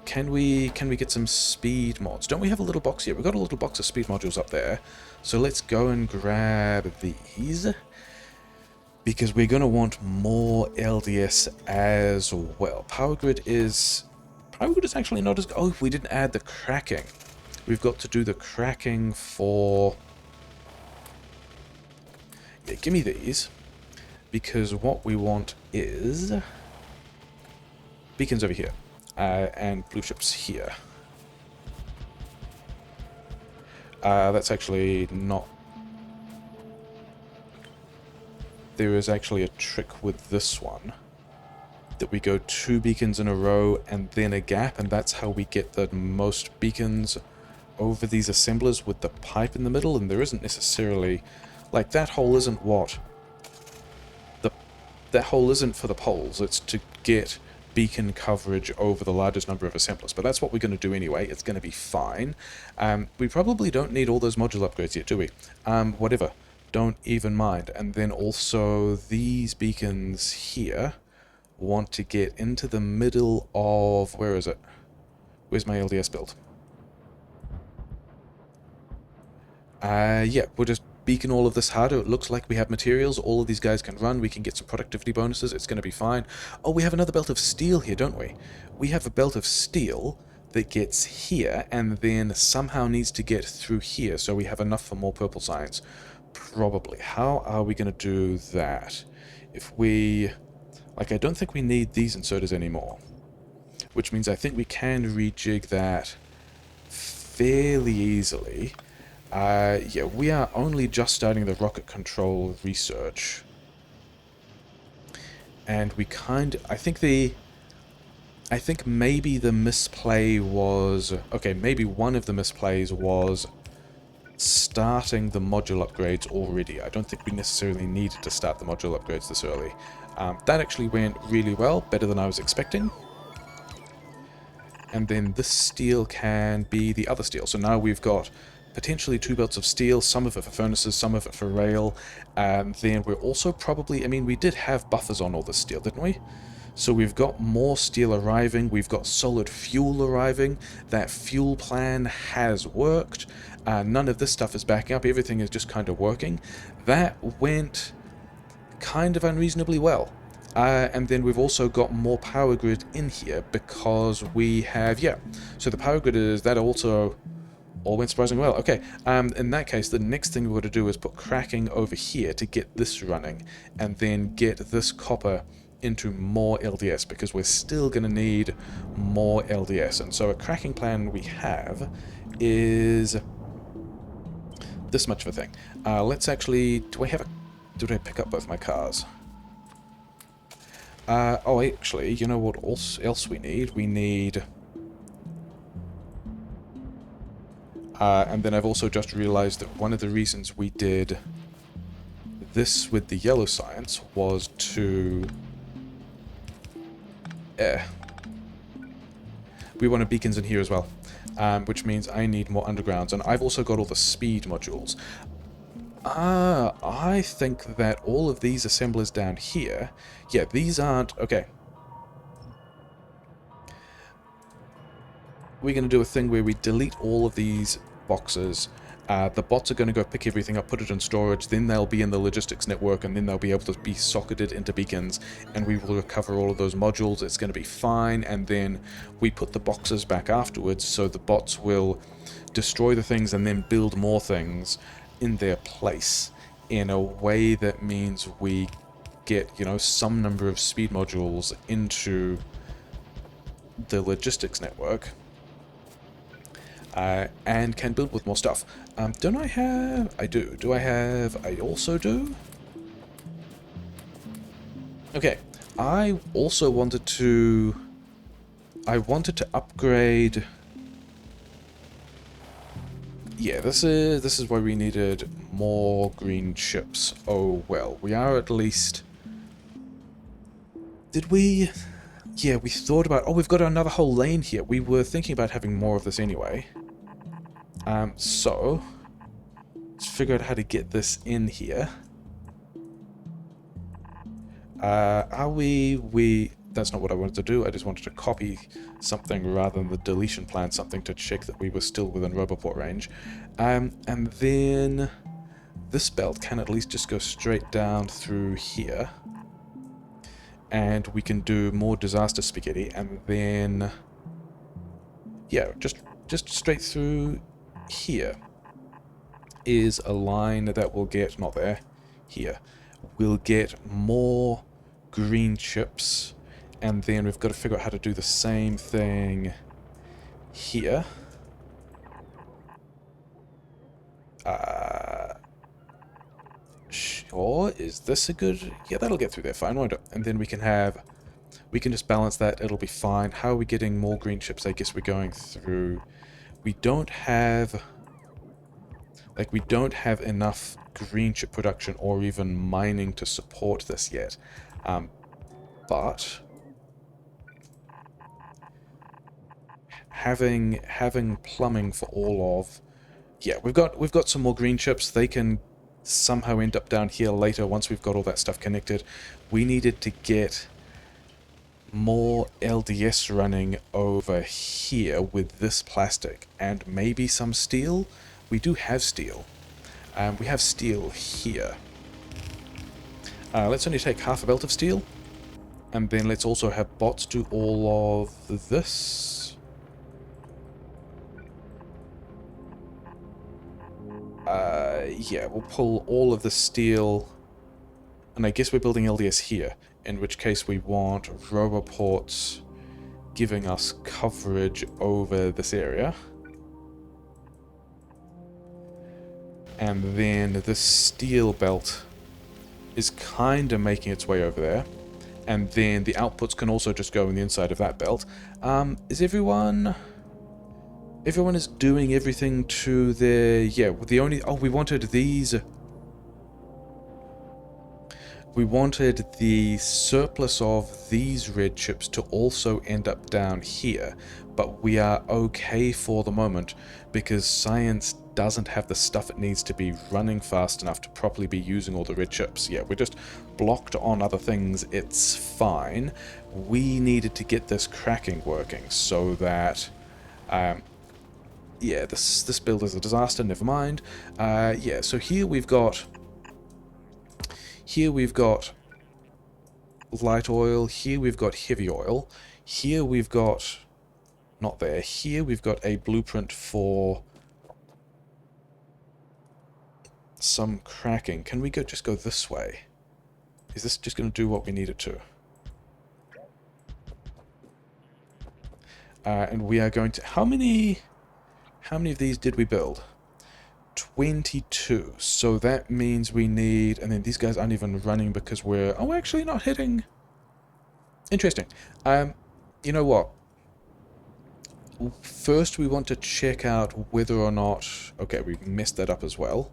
Can we get some speed mods? Don't we have a little box here? We've got a little box of speed modules up there. So let's go and grab these, because we're going to want more LDS as well. Power grid is actually not as... Oh, we didn't add the cracking. We've got to do the cracking for... Yeah, give me these. Because what we want is... beacons over here. And blue chips here. That's actually not... There is actually a trick with this one. That we go 2 beacons in a row and then a gap, and that's how we get the most beacons over these assemblers with the pipe in the middle, and there isn't necessarily... Like, that hole isn't what... That hole isn't for the poles, it's to get beacon coverage over the largest number of assemblers, but that's what we're going to do anyway. It's going to be fine. We probably don't need all those module upgrades yet, do we? Whatever. Don't even mind. And then also these beacons here want to get into the middle of... Where is it? Where's my LDS build? Yeah, we'll just beacon all of this harder. It looks like we have materials. All of these guys can run. We can get some productivity bonuses. It's going to be fine. Oh, we have another belt of steel here, don't we? We have a belt of steel that gets here and then somehow needs to get through here, so we have enough for more purple signs. Probably. How are we going to do that? If we... Like, I don't think we need these inserters anymore. Which means I think we can rejig that fairly easily. Yeah, we are only just starting the rocket control research. And we I think maybe the misplay was... Okay, maybe one of the misplays was starting the module upgrades already. I don't think we necessarily needed to start the module upgrades this early. That actually went really well, better than I was expecting. And then this steel can be the other steel. So now we've got potentially 2 belts of steel, some of it for furnaces, some of it for rail. Then we're also probably... I mean, we did have buffers on all this steel, didn't we? So we've got more steel arriving, we've got solid fuel arriving. That fuel plan has worked. None of this stuff is backing up, everything is just kind of working. That went kind of unreasonably well. And then we've also got more power grid in here because we have... Yeah, so the power grid is... That also... all went surprisingly well. Okay, in that case, the next thing we've got to do is put cracking over here to get this running, and then get this copper into more LDS, because we're still going to need more LDS. And so a cracking plan we have is this much of a thing. Let's actually... Did I pick up both my cars? Oh, actually, you know what else we need? We need... and then I've also just realized that one of the reasons we did this with the yellow science was to... we wanted beacons in here as well, which means I need more undergrounds, and I've also got all the speed modules. I think that all of these assemblers down here... Yeah, these aren't... Okay. We're going to do a thing where we delete all of these boxes. The bots are going to go pick everything up, put it in storage, then they'll be in the logistics network, and then they'll be able to be socketed into beacons, and we will recover all of those modules. It's going to be fine, and then we put the boxes back afterwards, so the bots will destroy the things and then build more things in their place in a way that means we get, you know, some number of speed modules into the logistics network. And can build with more stuff. Don't I have... I do. Do I have... I also do? Okay. I also wanted to... I wanted to upgrade... Yeah, this is why we needed more green chips. Oh well, we are at least... Did we... Yeah, we thought about... Oh, we've got another whole lane here. We were thinking about having more of this anyway. So... Let's figure out how to get this in here. Are we... That's not what I wanted to do. I just wanted to copy something rather than the deletion plan, something to check that we were still within Roboport range. And then... This belt can at least just go straight down through here. And we can do more disaster spaghetti, and then... Yeah, just straight through here is a line that will get... Not there. Here. We'll get more green chips, and then we've got to figure out how to do the same thing here. Sure, is this a good... Yeah, that'll get through there fine, won't it? And then we can have... We can just balance that, it'll be fine. How are we getting more green chips? I guess we're going through... We don't have... Like, we don't have enough green chip production or even mining to support this yet. But... Having plumbing for all of... Yeah, we've got some more green chips. They can somehow end up down here later once we've got all that stuff connected. We needed to get more LDS running over here with this plastic and maybe some steel. We do have steel. We have steel here. Let's only take half a belt of steel, and then let's also have bots do all of this. Yeah, we'll pull all of the steel, and I guess we're building LDS here, in which case we want roboports giving us coverage over this area. And then this steel belt is kind of making its way over there. And then the outputs can also just go in the inside of that belt. Is everyone... Everyone is doing everything to their... Yeah, the only... Oh, we wanted these... We wanted the surplus of these red chips to also end up down here. But we are okay for the moment because science doesn't have the stuff it needs to be running fast enough to properly be using all the red chips. Yeah, we're just blocked on other things. It's fine. We needed to get this cracking working so that... yeah, this build is a disaster, never mind. Yeah, so here we've got light oil, here we've got heavy oil, here we've got... Not there. Here we've got a blueprint for some cracking. Can we just go this way? Is this just going to do what we need it to? And we are going to... How many of these did we build? 22. So that means we need... And then these guys aren't even running because we're... Oh, actually not hitting... Interesting. You know what? First we want to check out whether or not... Okay, we messed that up as well.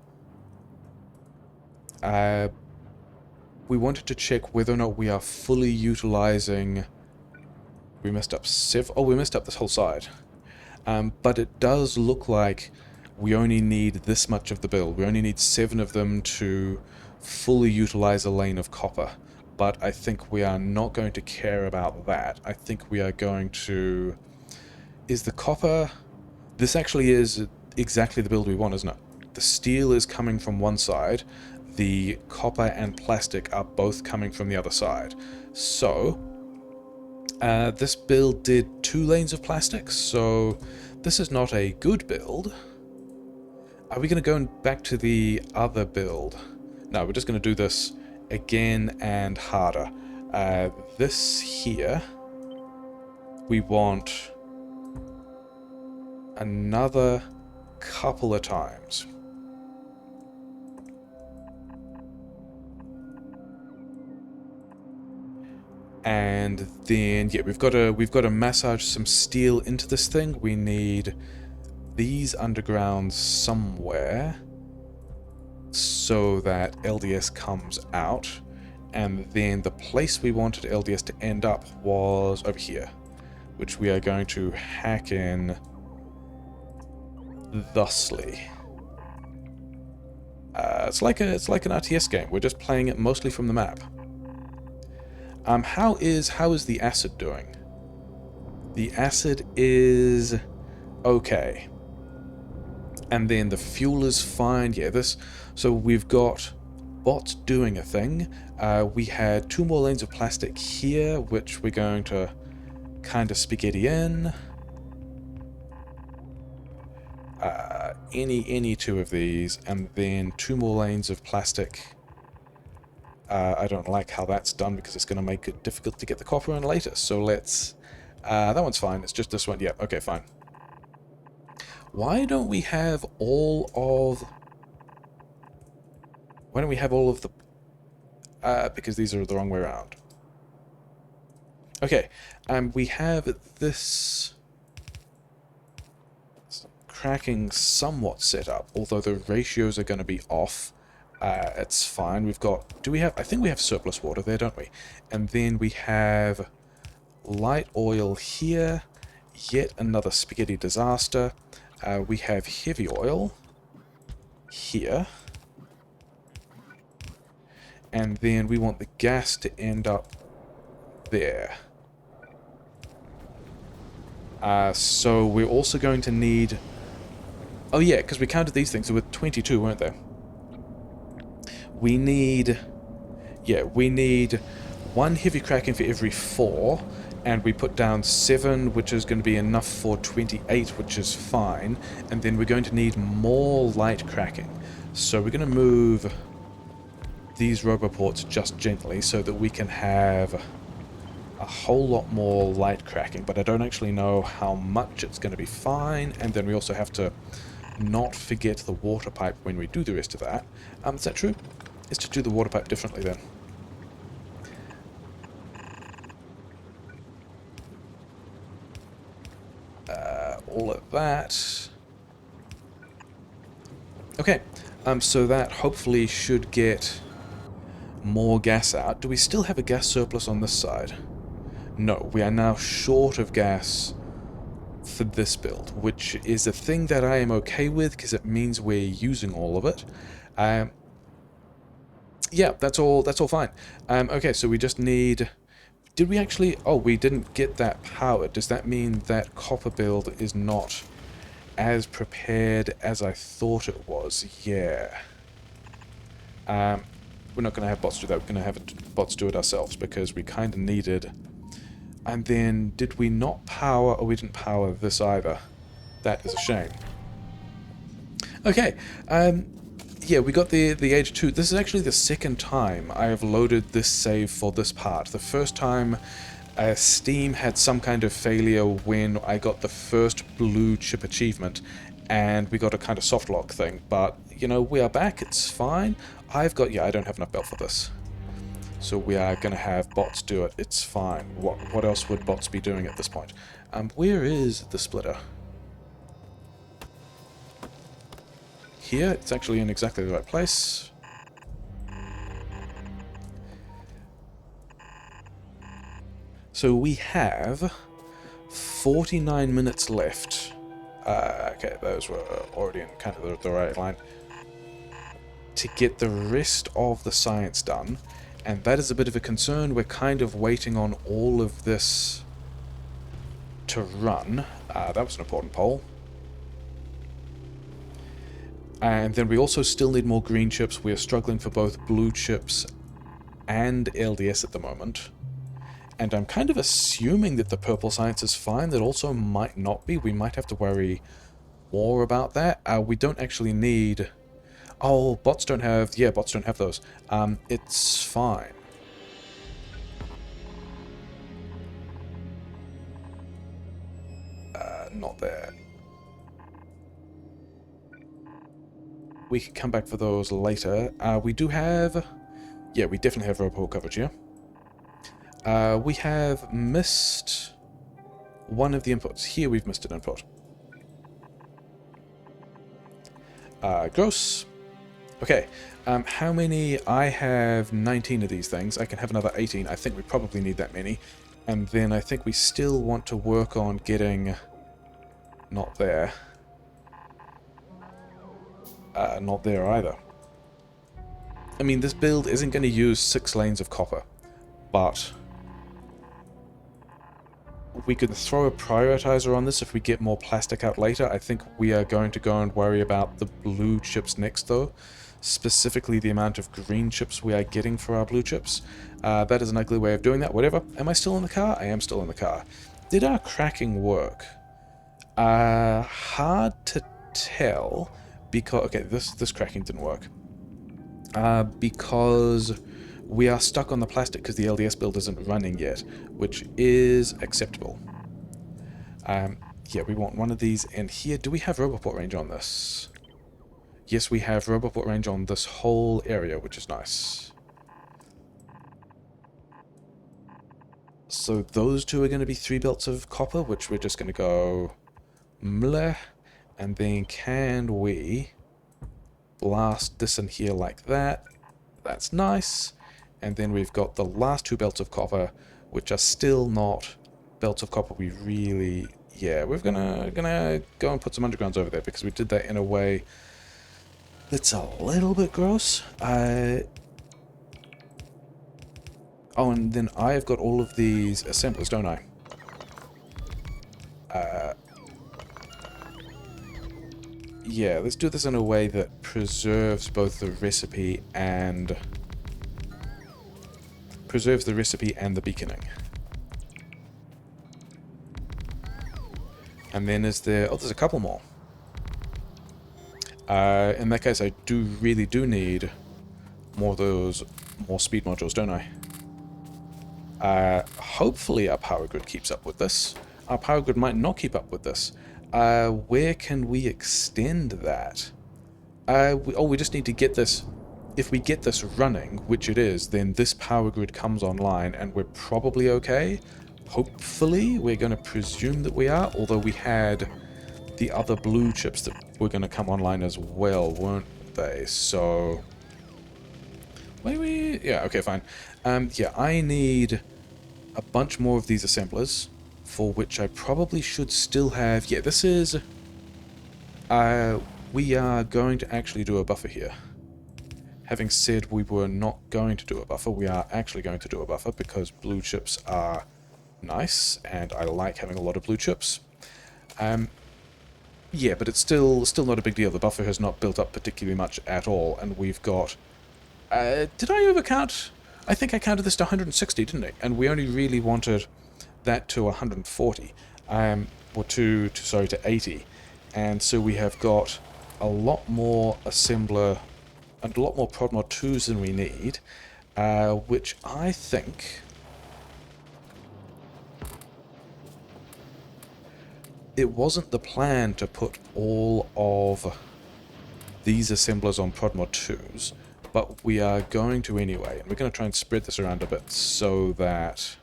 We wanted to check whether or not we are fully utilizing... We messed up Oh, we messed up this whole side. But it does look like we only need this much of the build. We only need 7 of them to fully utilize a lane of copper. But I think we are not going to care about that. I think we are going to... Is the copper... This actually is exactly the build we want, isn't it? The steel is coming from one side. The copper and plastic are both coming from the other side. So... this build did 2 lanes of plastic, so this is not a good build. Are we going to go back to the other build? No, we're just going to do this again and harder. This here, we want another couple of times. And then, yeah, we've got to massage some steel into this thing. We need these underground somewhere so that LDS comes out, and then the place we wanted LDS to end up was over here, which we are going to hack in thusly. It's like an RTS game. We're just playing it mostly from the map. How is the acid doing? The acid is okay. And then the fuel is fine. Yeah, so we've got bots doing a thing. We had 2 more lanes of plastic here, which we're going to kind of spaghetti in. Any 2 of these, and then 2 more lanes of plastic. I don't like how that's done because it's going to make it difficult to get the copper in later. So let's... that one's fine. It's just this one. Yeah, okay, fine. Why don't we have all of... Why don't we have all of the... because these are the wrong way around. Okay, we have this... cracking somewhat set up, although the ratios are going to be off. It's fine. We've got... Do we have... I think we have surplus water there, don't we? And then we have light oil here. Yet another spaghetti disaster. We have heavy oil here. And then we want the gas to end up there. So we're also going to need... Oh yeah, because we counted these things. There were 22, weren't there? We need... Yeah, we need 1 heavy cracking for every 4. And we put down 7, which is going to be enough for 28, which is fine. And then we're going to need more light cracking. So we're going to move these roboports just gently so that we can have a whole lot more light cracking. But I don't actually know how much. It's going to be fine. And then we also have to not forget the water pipe when we do the rest of that. Is that true? Let's just do the water pipe differently then. All of that. Okay, so that hopefully should get more gas out. Do we still have a gas surplus on this side? No, we are now short of gas for this build, which is a thing that I am okay with because it means we're using all of it. Yeah, that's all fine. Okay, so we just need... Did we actually... Oh, we didn't get that powered. Does that mean that copper build is not as prepared as I thought it was? Yeah. We're not going to have bots do that. We're going to have bots do it ourselves because we kind of needed... And then, did we not power... Oh, we didn't power this either. That is a shame. Okay, yeah, we got the Age 2. This is actually the second time I have loaded this save for this part. The first time, Steam had some kind of failure when I got the first blue chip achievement, and we got a kind of soft lock thing. But, you know, we are back, it's fine. I've got... Yeah, I don't have enough belt for this. So we are going to have bots do it. It's fine. What else would bots be doing at this point? Where is the splitter? Here, it's actually in exactly the right place. So we have 49 minutes left. Okay, those were already in kind of the right line. To get the rest of the science done, and that is a bit of a concern. We're kind of waiting on all of this to run. That was an important poll. And then we also still need more green chips. We are struggling for both blue chips and LDS at the moment. And I'm kind of assuming that the purple science is fine. That also might not be. We might have to worry more about that. We don't actually need... Oh, bots don't have... Yeah, bots don't have those. It's fine. Not there. We can come back for those later. We do have... Yeah, we definitely have rope hole coverage here. We have missed one of the inputs. Here we've missed an input. Gross. Okay, how many? I have 19 of these things. I can have another 18. I think we probably need that many. And then I think we still want to work on getting... Not there. Not there either. I mean, this build isn't going to use 6 lanes of copper, but we could throw a prioritizer on this if we get more plastic out later. I think we are going to go and worry about the blue chips next, though. Specifically, the amount of green chips we are getting for our blue chips. That is an ugly way of doing that. Whatever. Am I still in the car? I am still in the car. Did our cracking work? Hard to tell, because... Okay, this cracking didn't work. Because we are stuck on the plastic because the LDS build isn't running yet, which is acceptable. Yeah, we want one of these in here. Do we have Roboport range on this? Yes, we have Roboport range on this whole area, which is nice. So those two are going to be 3 belts of copper, which we're just going to go... Mleh. And then can we blast this in here like that? That's nice. And then we've got the last 2 belts of copper, which are still not belts of copper we really... Yeah, we're gonna go and put some undergrounds over there, because we did that in a way that's a little bit gross. Oh, and then I've got all of these assemblers, don't I? Yeah, let's do this in a way that preserves both the recipe and... Preserves the recipe and the beaconing. And then is there... Oh, there's a couple more. In that case, I really do need more of those... More speed modules, don't I? Hopefully our power grid keeps up with this. Our power grid might not keep up with this. Where can we extend that? We just need to get this... If we get this running, which it is, then this power grid comes online and we're probably okay. Hopefully, we're going to presume that we are, although we had the other blue chips that were going to come online as well, weren't they? So... Maybe... Yeah, okay, fine. Yeah, I need a bunch more of these assemblers, for which I probably should still have... Yeah, this is... we are going to actually do a buffer here. Having said we were not going to do a buffer, we are actually going to do a buffer because blue chips are nice, and I like having a lot of blue chips. Yeah, but it's still not a big deal. The buffer has not built up particularly much at all, and we've got... did I overcount? I think I counted this to 160, didn't I? And we only really wanted that to 140, or to 80. And so we have got a lot more assembler and a lot more prod mod 2s than we need, which I think... It wasn't the plan to put all of these assemblers on prod mod 2s, but we are going to anyway, and we're going to try and spread this around a bit so that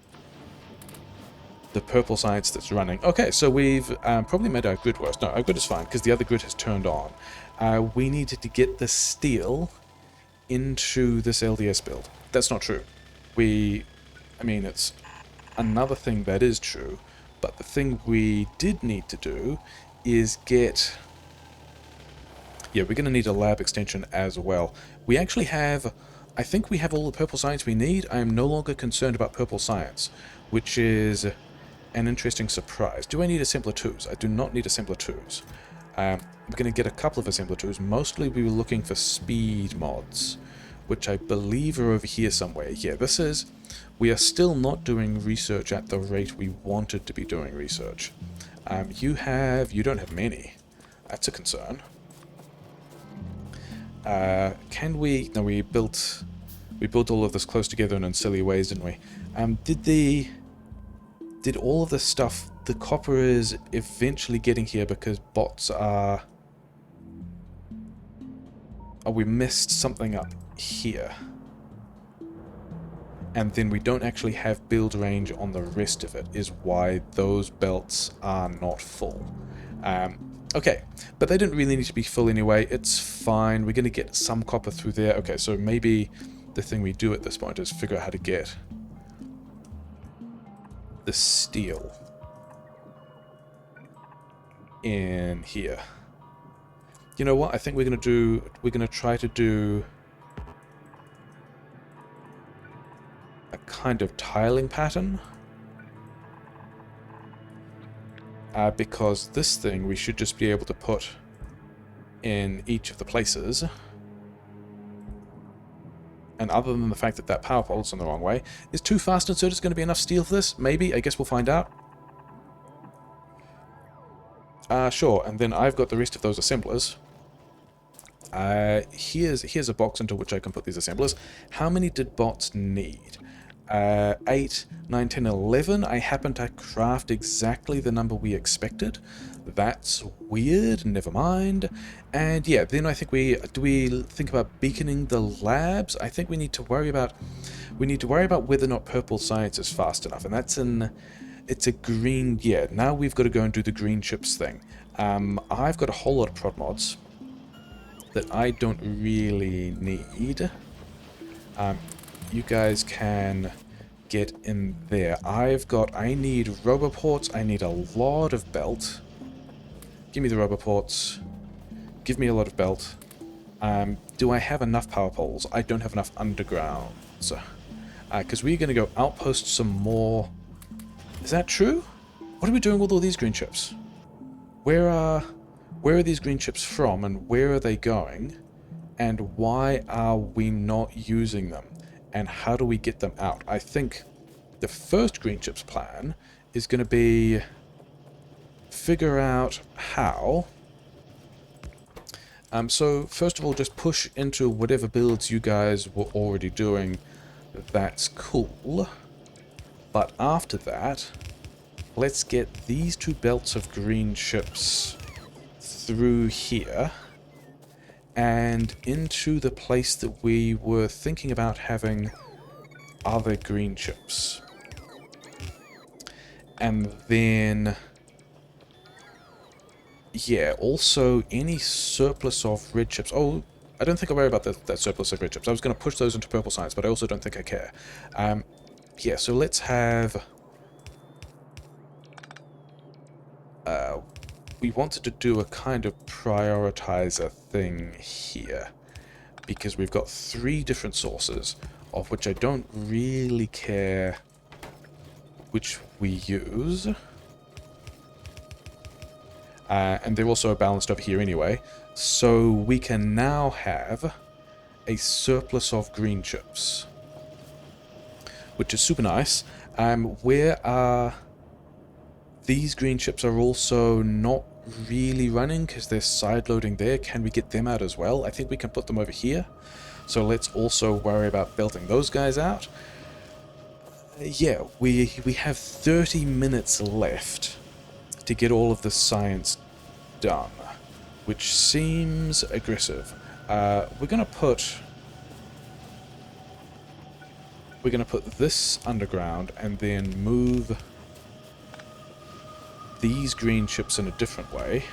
the purple science that's running... Okay, so we've probably made our grid worse. No, our grid is fine, because the other grid has turned on. We needed to get the steel into this LDS build. That's not true. I mean, it's another thing that is true, but the thing we did need to do is get... Yeah, we're going to need a lab extension as well. We actually have... I think we have all the purple science we need. I am no longer concerned about purple science, which is an interesting surprise. Do I need assembler 2s? I do not need assembler 2s. We're going to get a couple of assembler 2s. Mostly we were looking for speed mods, which I believe are over here somewhere. Yeah, this is... We are still not doing research at the rate we wanted to be doing research. You don't have many. That's a concern. Can we... No, we built all of this close together and in silly ways, didn't we? Did all of this stuff... The copper is eventually getting here because bots are... Oh, we messed something up here. And then we don't actually have build range on the rest of it, is why those belts are not full. Okay, but they didn't really need to be full anyway. It's fine. We're going to get some copper through there. Okay, so maybe the thing we do at this point is figure out how to get the steel in here. You know what? I think we're going to do... We're going to try to do a kind of tiling pattern. Because this thing we should just be able to put in each of the places. And other than the fact that that power pole's in the wrong way, is 2 fast inserters going to be enough steel for this? Maybe. I guess we'll find out. Sure. And then I've got the rest of those assemblers. Here's a box into which I can put these assemblers. How many did bots need? 8, 9, 10, 11. I happen to craft exactly the number we expected. That's weird, never mind. And yeah, then I think we think about beaconing the labs. I think we need to worry about whether or not purple science is fast enough, and it's a green. Yeah, now we've got to go and do the green chips thing. I've got a whole lot of prod mods that I don't really need. You guys can get in there. I need roboports. I need a lot of belt. Give me the roboports. Give me a lot of belt. Do I have enough power poles? I don't have enough undergrounds. Because we're going to go outpost some more. Is that true? What are we doing with all these green chips? Where are these green chips from, and where are they going? And why are we not using them? And how do we get them out? I think the first green chips plan is going to be figure out how. So first of all, just push into whatever builds you guys were already doing. That's cool. But after that, let's get these 2 belts of green chips through here and into the place that we were thinking about having other green chips. And then, yeah, also any surplus of red chips. Oh, I don't think I'll worry about that surplus of red chips. I was going to push those into purple science, but I also don't think I care. Yeah, so let's have... we wanted to do a kind of prioritizer thing here, because we've got 3 different sources, of which I don't really care which we use. And they're also balanced over here anyway, so we can now have a surplus of green chips, which is super nice. Where are... These green chips are also not really running because they're side-loading there. Can we get them out as well? I think we can put them over here. So let's also worry about belting those guys out. Yeah, we have 30 minutes left to get all of the science done, which seems aggressive. We're gonna put this underground and then move these green chips in a different way.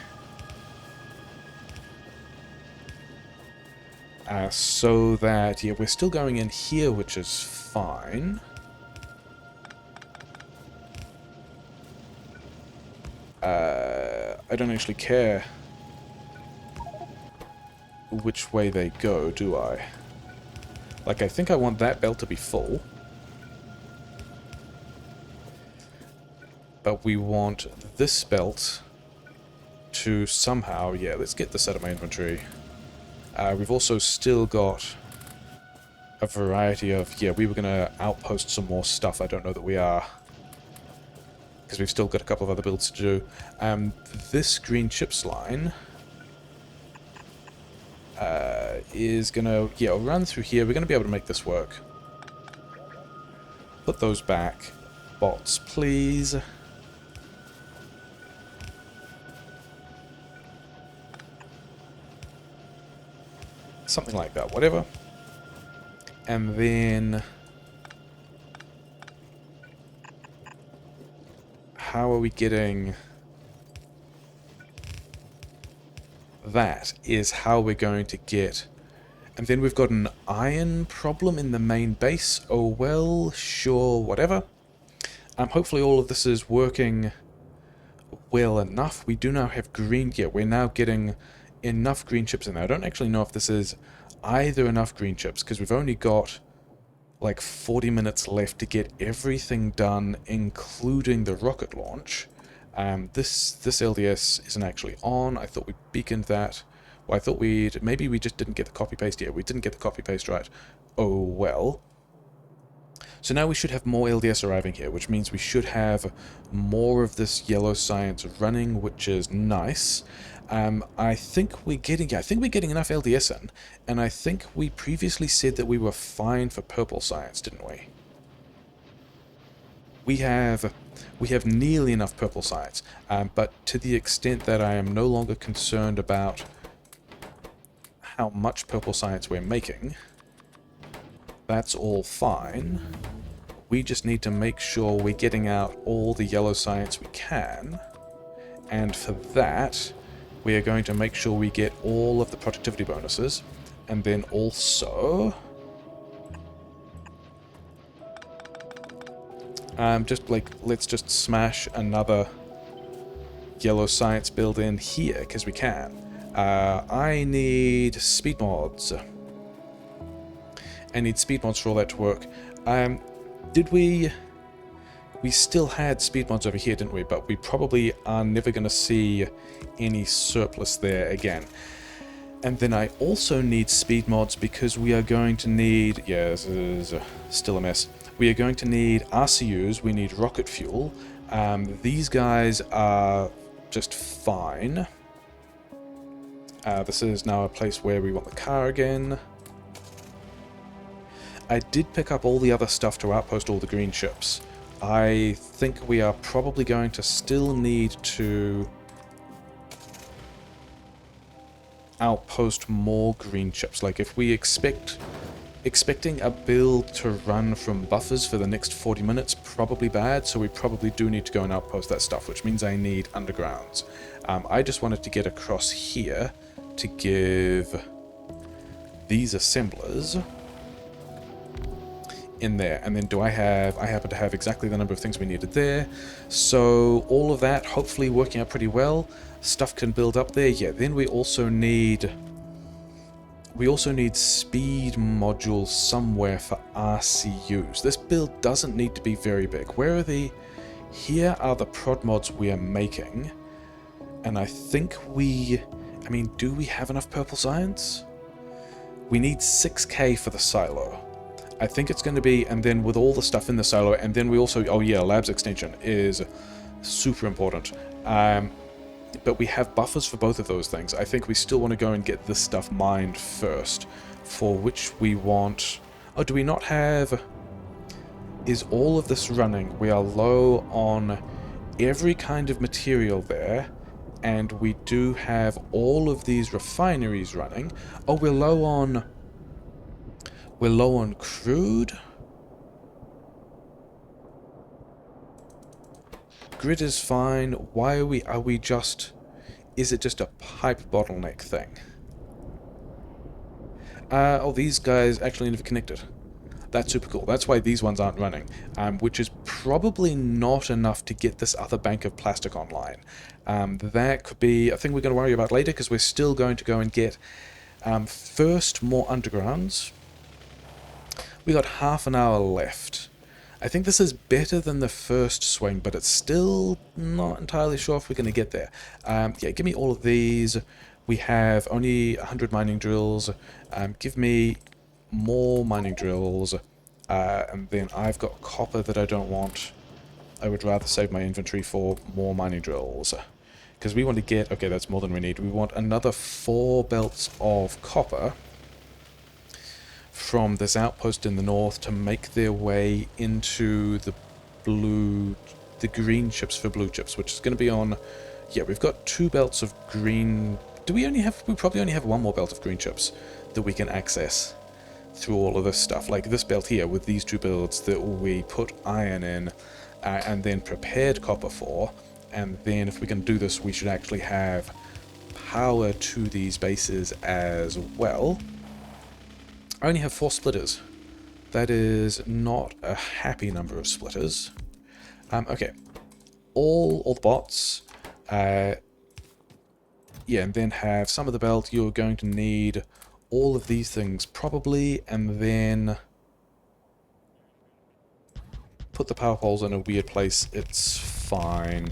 So that, yeah, we're still going in here, which is fine. I don't actually care which way they go, do I? Like, I think I want that belt to be full. But we want this belt to somehow... Yeah, let's get this out of my inventory. We've also still got a variety of... Yeah, we were going to outpost some more stuff. I don't know that we are, because we've still got a couple of other builds to do. This green chips line is going to... Yeah, run through here. We're going to be able to make this work. Put those back. Bots, please. Something like that, whatever. And then... How are we getting... that is how we're going to get... And then we've got an iron problem in the main base. Oh well, sure, whatever. Hopefully all of this is working well enough. We do now have green... Yeah, we're now getting enough green chips in there. I don't actually know if this is either enough green chips, because we've only got like 40 minutes left to get everything done, including the rocket launch. This LDS isn't actually on. I thought we beaconed that. Well, I thought we'd... Maybe we just didn't get the copy-paste. Yeah, we didn't get the copy-paste right. Oh, well. So now we should have more LDS arriving here, which means we should have more of this yellow science running, which is nice. I think we're getting... Yeah, I think we're getting enough LDS in, and I think we previously said that we were fine for purple science, didn't we? We have nearly enough purple science, but to the extent that I am no longer concerned about how much purple science we're making, that's all fine. We just need to make sure we're getting out all the yellow science we can, and for that we are going to make sure we get all of the productivity bonuses, and then also let's just smash another yellow science build in here, because we can. I need speed mods. I need speed mods for all that to work. Did we... We still had speed mods over here, didn't we? But we probably are never going to see any surplus there again. And then I also need speed mods because we are going to need... Yeah, this is still a mess. We are going to need RCUs, we need rocket fuel. These guys are just fine. This is now a place where we want the car again. I did pick up all the other stuff to outpost all the green ships. I think we are probably going to still need to outpost more green chips. Like, if we expecting a build to run from buffers for the next 40 minutes, probably bad, so we probably do need to go and outpost that stuff, which means I need undergrounds. I just wanted to get across here to give these assemblers in there, and then I happen to have exactly the number of things we needed there, so all of that hopefully working out pretty well. Stuff can build up there. Yeah, then we also need speed modules somewhere for RCUs. This build doesn't need to be very big. Where are the... Here are the prod mods we are making, and I think we... I mean, do we have enough purple science? We need 6k for the silo. I think it's going to be, and then with all the stuff in the silo, and then we also... Oh yeah, labs extension is super important. But we have buffers for both of those things. I think we still want to go and get this stuff mined first, for which we want... Oh, do we not have... Is all of this running? We are low on every kind of material there, and we do have all of these refineries running. Oh, we're low on... We're low on crude? Grid is fine. Why are we just... Is it just a pipe bottleneck thing? Oh, these guys actually never connected. That's super cool. That's why these ones aren't running, which is probably not enough to get this other bank of plastic online. That could be a thing we're going to worry about later, because we're still going to go and get first more undergrounds. We got half an hour left. I think this is better than the first swing, but it's still not entirely sure if we're going to get there. Yeah, give me all of these. We have only 100 mining drills. Give me more mining drills. And then I've got copper that I don't want. I would rather save my inventory for more mining drills. Because we want to get... Okay, that's more than we need. We want another 4 belts of copper from this outpost in the north to make their way into the green chips for blue chips, which is going to be on... Yeah, we've got 2 belts of green... We probably only have 1 more belt of green chips that we can access through all of this stuff. Like this belt here with these 2 builds that we put iron in and then prepared copper for, and then if we can do this, we should actually have power to these bases as well. I only have 4 splitters. That is not a happy number of splitters. Okay. All the bots. Yeah, and then have some of the belt. You're going to need all of these things probably, and then put the power poles in a weird place. It's fine.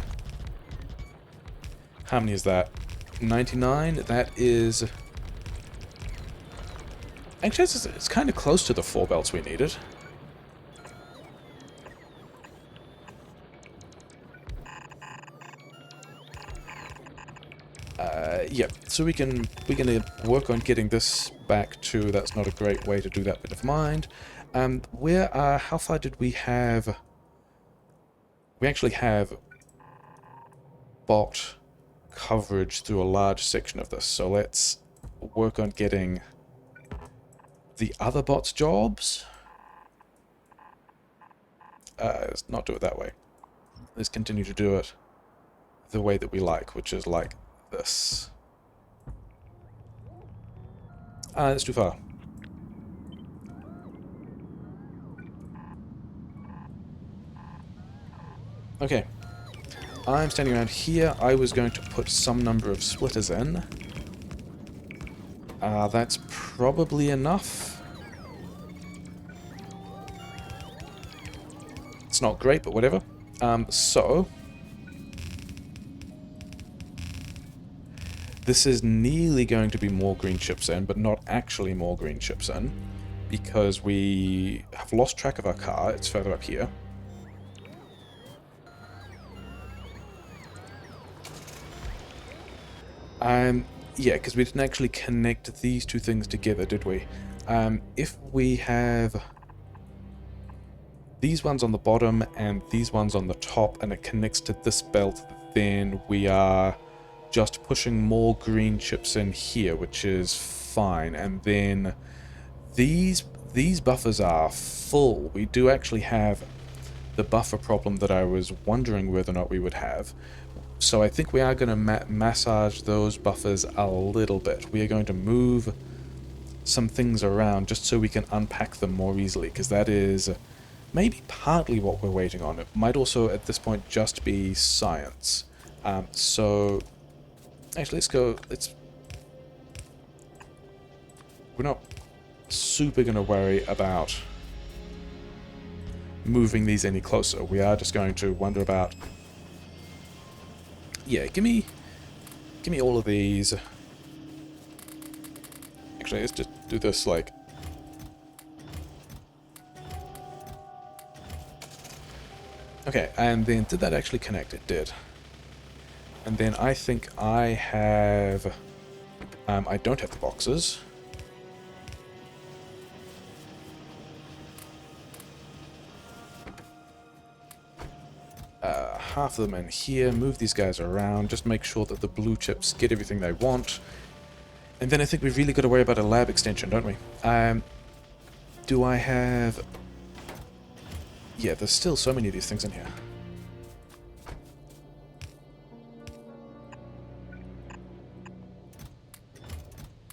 How many is that? 99? That is... Actually, it's kind of close to the 4 belts we needed. Yeah, so we're gonna work on getting this back to... That's not a great way to do that, but never mind. How far did we have... We actually have bot coverage through a large section of this, so let's work on getting the other bots' jobs. Let's not do it that way. Let's continue to do it the way that we like, which is like this. That's too far. Okay. I'm standing around here. I was going to put some number of splitters in. That's probably enough. It's not great, but whatever. So... This is nearly going to be more green chips in, but not actually more green chips in, because we have lost track of our car. It's further up here. Yeah, because we didn't actually connect these two things together, did we? If we have these ones on the bottom and these ones on the top, and it connects to this belt, then we are just pushing more green chips in here, which is fine. And then these buffers are full. We do actually have the buffer problem that I was wondering whether or not we would have. So I think we are going to massage those buffers a little bit. We are going to move some things around just so we can unpack them more easily, because that is maybe partly what we're waiting on. It might also at this point just be science. So actually we're not super going to worry about moving these any closer. We are just going to wonder about... Yeah, give me all of these. Actually, let's just do this like... Okay, and then did that actually connect? It did. And then I think I have... I don't have the boxes. Half of them in here. Move these guys around. Just make sure that the blue chips get everything they want. And then I think we've really got to worry about a lab extension, don't we? Do I have... Yeah, there's still so many of these things in here.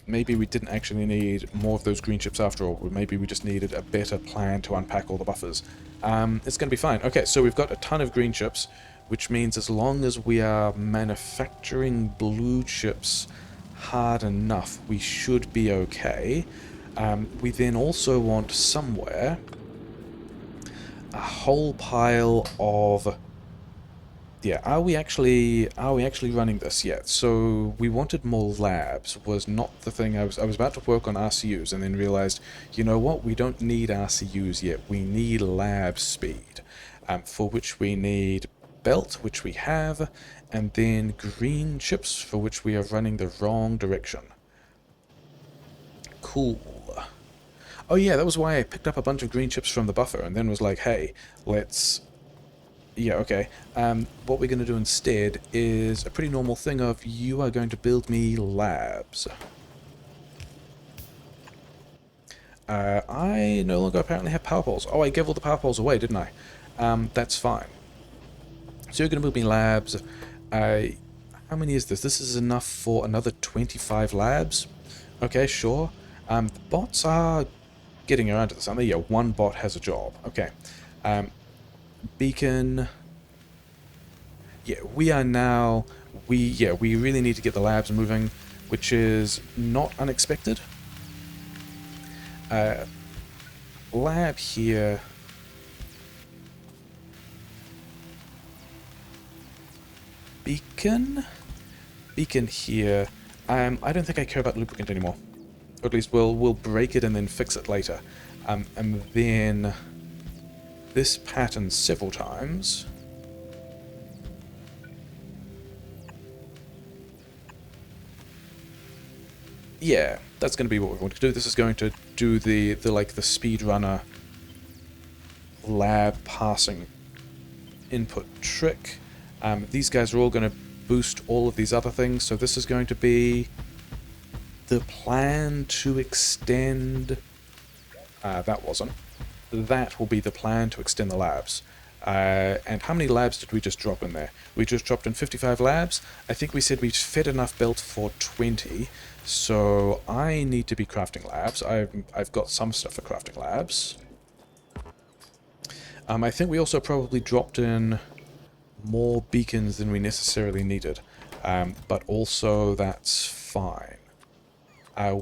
Maybe we didn't actually need more of those green chips after all. Maybe we just needed a better plan to unpack all the buffers. It's going to be fine. Okay, so we've got a ton of green chips, which means as long as we are manufacturing blue chips hard enough, we should be okay. We then also want somewhere a whole pile of... Yeah, are we actually running this yet? So we wanted more labs was not the thing. I was about to work on RCUs and then realized, you know what? We don't need RCUs yet. We need lab speed, for which we need belt, which we have, and then green chips, for which we are running the wrong direction. Cool. Oh yeah, that was why I picked up a bunch of green chips from the buffer and then was like, hey, let's... Yeah, okay. What we're going to do instead is a pretty normal thing of you are going to build me labs. I no longer apparently have power poles. Oh, I gave all the power poles away, didn't I? That's fine. So you're going to build me labs. How many is this? This is enough for another 25 labs. Okay, sure. The bots are getting around to this, aren't they? Yeah, one bot has a job. Okay. Um, beacon. Yeah, we are now... we really need to get the labs moving, which is not unexpected. Lab here... Beacon? Beacon here. I don't think I care about lubricant anymore. Or at least we'll break it and then fix it later. And then this pattern several times. Yeah, that's going to be what we want to do. This is going to do the speedrunner lab passing input trick. These guys are all going to boost all of these other things, so this is going to be the plan to extend... that wasn't. That will be the plan to extend the labs. And how many labs did we just drop in there? We just dropped in 55 labs. I think we said we fed enough belt for 20, so I need to be crafting labs. I've got some stuff for crafting labs. I think we also probably dropped in more beacons than we necessarily needed, but also that's fine.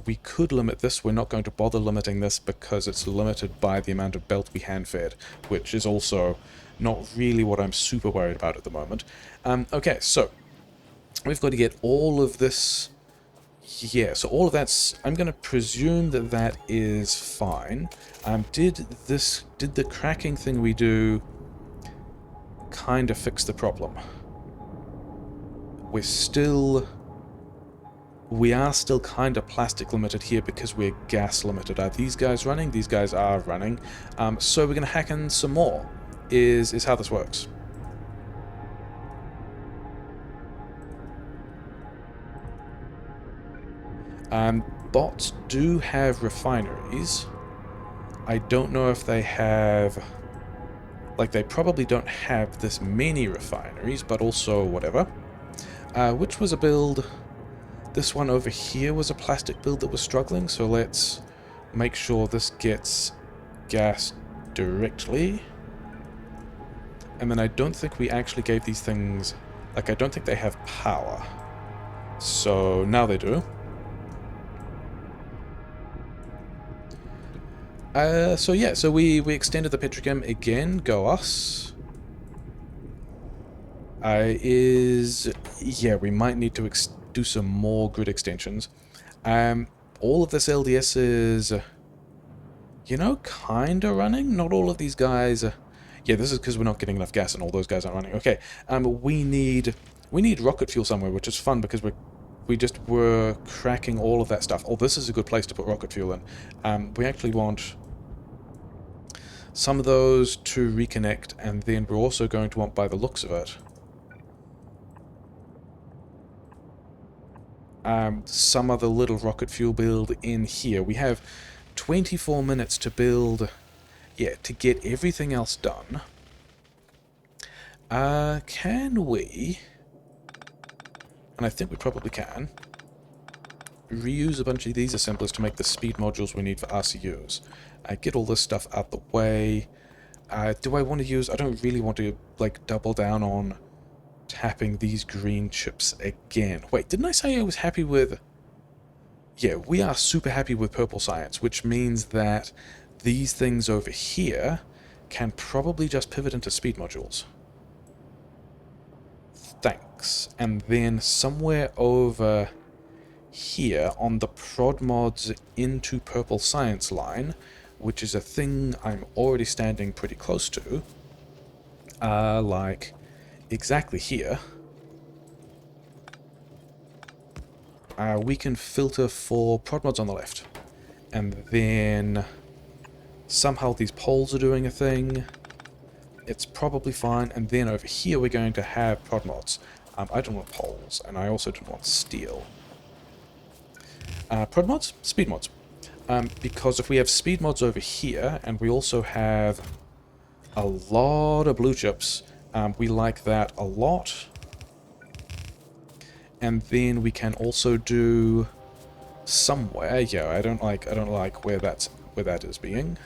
We could limit this. We're not going to bother limiting this because it's limited by the amount of belt we hand-fed, which is also not really what I'm super worried about at the moment. Okay, so we've got to get all of this... Yeah, so all of that's... I'm going to presume that that is fine. Did the cracking thing we do kind of fix the problem? We are still kind of plastic limited here because we're gas limited. Are these guys running? These guys are running. So we're going to hack in some more, is how this works. Bots do have refineries. I don't know if they have... Like, they probably don't have this many refineries, but also whatever. Which was a build... This one over here was a plastic build that was struggling, so let's make sure this gets gas directly. And then I don't think we actually gave these things... Like, I don't think they have power. So, now they do. So yeah, so we extended the petrochem again, go us. Yeah, we might need to do some more grid extensions. All of this LDS is, you know, kinda running. Not all of these guys... yeah, this is because we're not getting enough gas and all those guys aren't running. Okay, we need rocket fuel somewhere, which is fun because we just were cracking all of that stuff. Oh, this is a good place to put rocket fuel in. We actually want some of those to reconnect, and then we're also going to want, by the looks of it, some other little rocket fuel build in here. We have 24 minutes to build, yeah, to get everything else done. Can we, and I think we probably can, reuse a bunch of these assemblers to make the speed modules we need for RCUs. Get all this stuff out the way. Do I want to use... I don't really want to, like, double down on tapping these green chips again. Wait, didn't I say I was happy with... Yeah, we are super happy with purple science, which means that these things over here can probably just pivot into speed modules. Thanks. And then somewhere over here on the prod mods into purple science line, which is a thing I'm already standing pretty close to, like exactly here, we can filter for prod mods on the left. And then somehow these poles are doing a thing. It's probably fine. And then over here we're going to have prod mods. I don't want poles, and I also don't want steel. Prod mods? Speed mods. Because if we have speed mods over here, and we also have a lot of blue chips, we like that a lot. And then we can also do somewhere. Yeah, I don't like where that is being.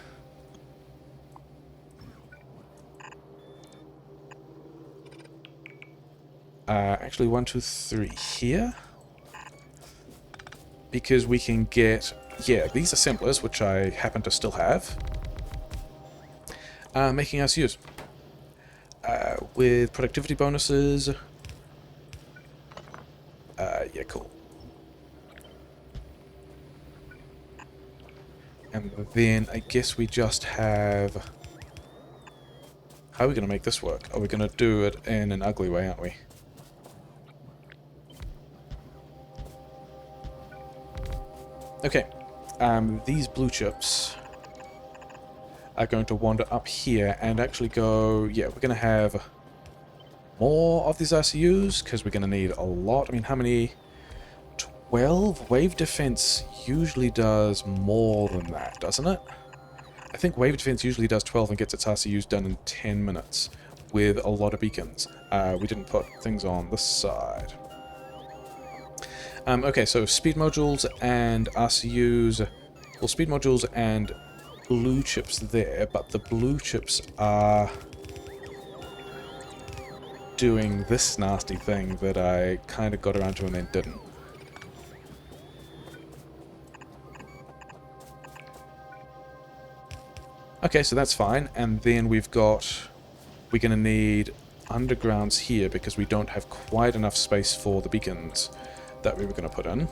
Actually, 1, 2, 3 here. Because we can get, yeah, these assemblers, which I happen to still have, making us use. With productivity bonuses. Yeah, cool. And then I guess we just have... How are we going to make this work? Are we going to do it in an ugly way, aren't we? Okay. These blue chips are going to wander up here and actually go... Yeah, we're going to have more of these RCUs, because we're going to need a lot. I mean, how many... 12? Wave defense usually does more than that, doesn't it? I think wave defense usually does 12 and gets its RCUs done in 10 minutes with a lot of beacons. We didn't put things on this side. Okay, so speed modules and RCUs... Well, speed modules and blue chips there, but the blue chips are doing this nasty thing that I kind of got around to and then didn't. Okay, so that's fine, and then we're going to need undergrounds here because we don't have quite enough space for the beacons that we were going to put in.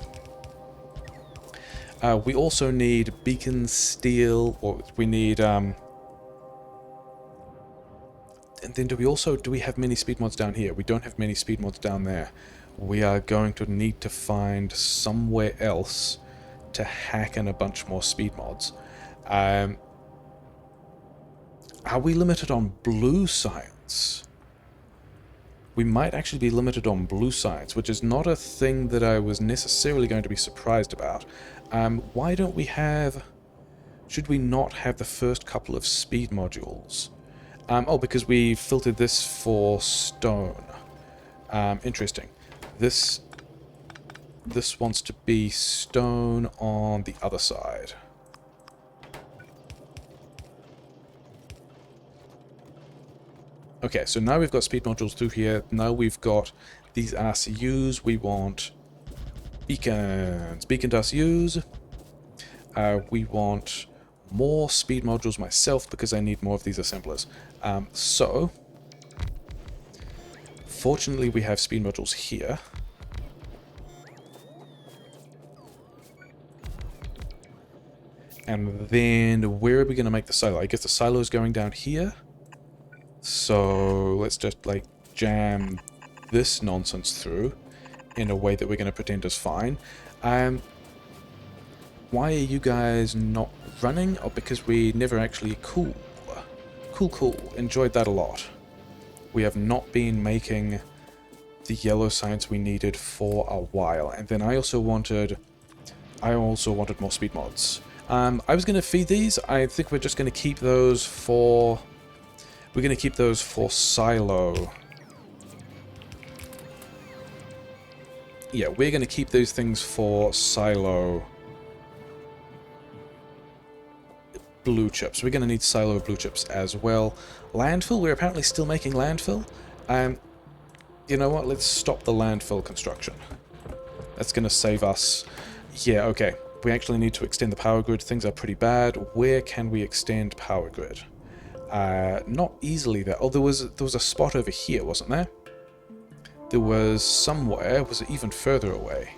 We also need beacon steel, or we need, and then do we have many speed mods down here? We don't have many speed mods down there. We are going to need to find somewhere else to hack in a bunch more speed mods. Are we limited on blue science? We might actually be limited on blue science, which is not a thing that I was necessarily going to be surprised about. Why don't we have... Should we not have the first couple of speed modules? Oh, because we filtered this for stone. Interesting. This wants to be stone on the other side. Okay, so now we've got speed modules through here. Now we've got these RCUs. We want beacons. Beaconed RCUs. We want more speed modules myself because I need more of these assemblers. So, fortunately we have speed modules here. And then where are we going to make the silo? I guess the silo is going down here. So let's just like jam this nonsense through in a way that we're going to pretend is fine. Why are you guys not running? Oh, because we never actually... Cool. Cool. Enjoyed that a lot. We have not been making the yellow science we needed for a while. And then I also wanted more speed mods. I was going to feed these. I think we're just going to keep those for... We're going to keep those for silo. Yeah, we're going to keep those things for silo blue chips. We're going to need silo blue chips as well. Landfill, we're apparently still making landfill. You know what, let's stop the landfill construction. That's going to save us... Yeah, okay. We actually need to extend the power grid. Things are pretty bad. Where can we extend power grid? Not easily there. Oh, there was a spot over here, wasn't there? There was somewhere. Was it even further away?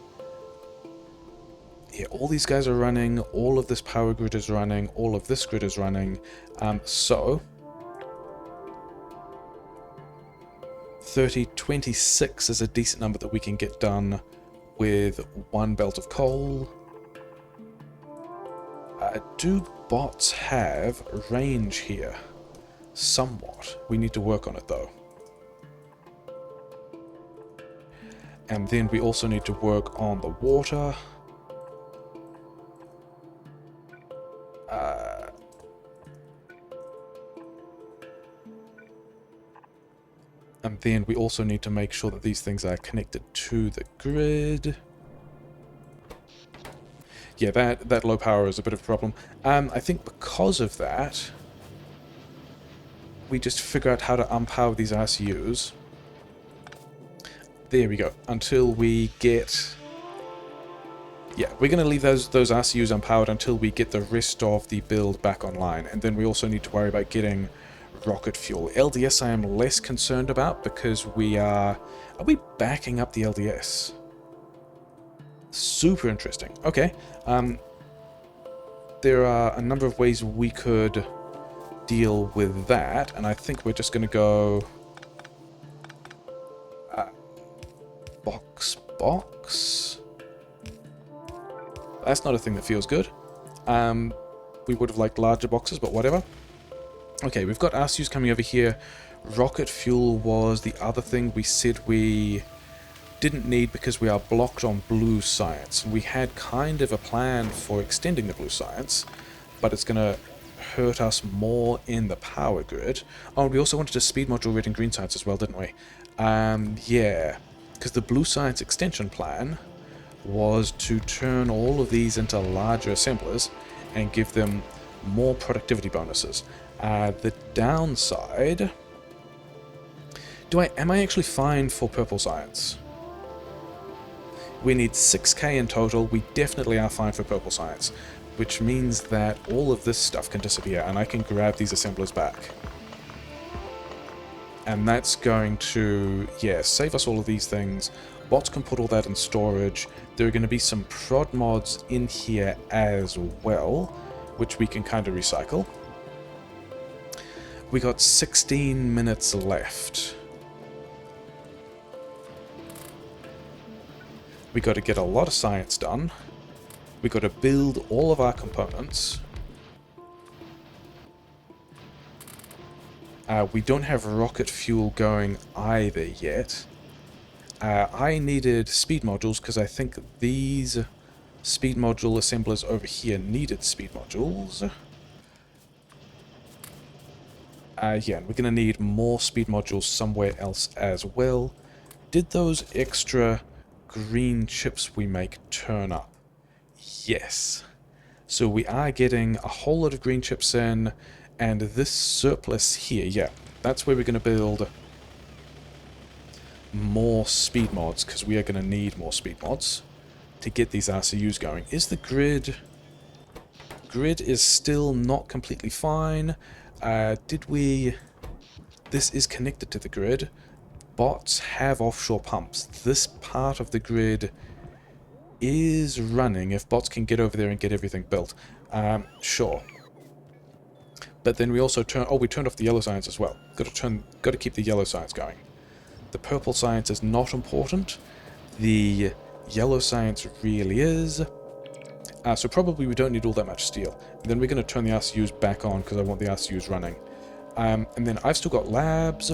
Yeah, all these guys are running. All of this power grid is running. All of this grid is running. So 26 is a decent number that we can get done with one belt of coal. Do bots have range here? Somewhat. We need to work on it though. And then we also need to work on the water. And then we also need to make sure that these things are connected to the grid. Yeah, that low power is a bit of a problem. I think because of that, we just figure out how to unpower these RCUs. There we go. Until we get... Yeah, we're going to leave those RCUs unpowered until we get the rest of the build back online. And then we also need to worry about getting rocket fuel. LDS I am less concerned about because we are... Are we backing up the LDS? Super interesting. Okay. There are a number of ways we could deal with that, and I think we're just going to go... box? That's not a thing that feels good. We would have liked larger boxes, but whatever. Okay, we've got RCUs coming over here. Rocket fuel was the other thing we said we didn't need because we are blocked on blue science. We had kind of a plan for extending the blue science, but it's going to hurt us more in the power grid. Oh, we also wanted to speed module red and green science as well, didn't we? Yeah, because the blue science extension plan was to turn all of these into larger assemblers and give them more productivity bonuses. The downside... Am I actually fine for purple science? We need 6k in total. We definitely are fine for purple science, which means that all of this stuff can disappear and I can grab these assemblers back. And that's going to, yeah, save us all of these things. Bots can put all that in storage. There are going to be some prod mods in here as well, which we can kind of recycle. We got 16 minutes left. We got to get a lot of science done. We got to build all of our components. We don't have rocket fuel going either yet. I needed speed modules because I think these speed module assemblers over here needed speed modules. Yeah, and we're going to need more speed modules somewhere else as well. Did those extra green chips we make turn up? Yes. So we are getting a whole lot of green chips in, and this surplus here, yeah, that's where we're going to build more speed mods, because we are going to need more speed mods to get these RCUs going. Is the grid... Grid is still not completely fine. Did we... This is connected to the grid. Bots have offshore pumps. This part of the grid is running if bots can get over there and get everything built. Sure. But then we also we turned off the yellow science as well. Got to keep the yellow science going. The purple science is not important. The yellow science really is. So probably we don't need all that much steel. And then we're going to turn the RCUs back on because I want the RCUs running. And then I've still got labs.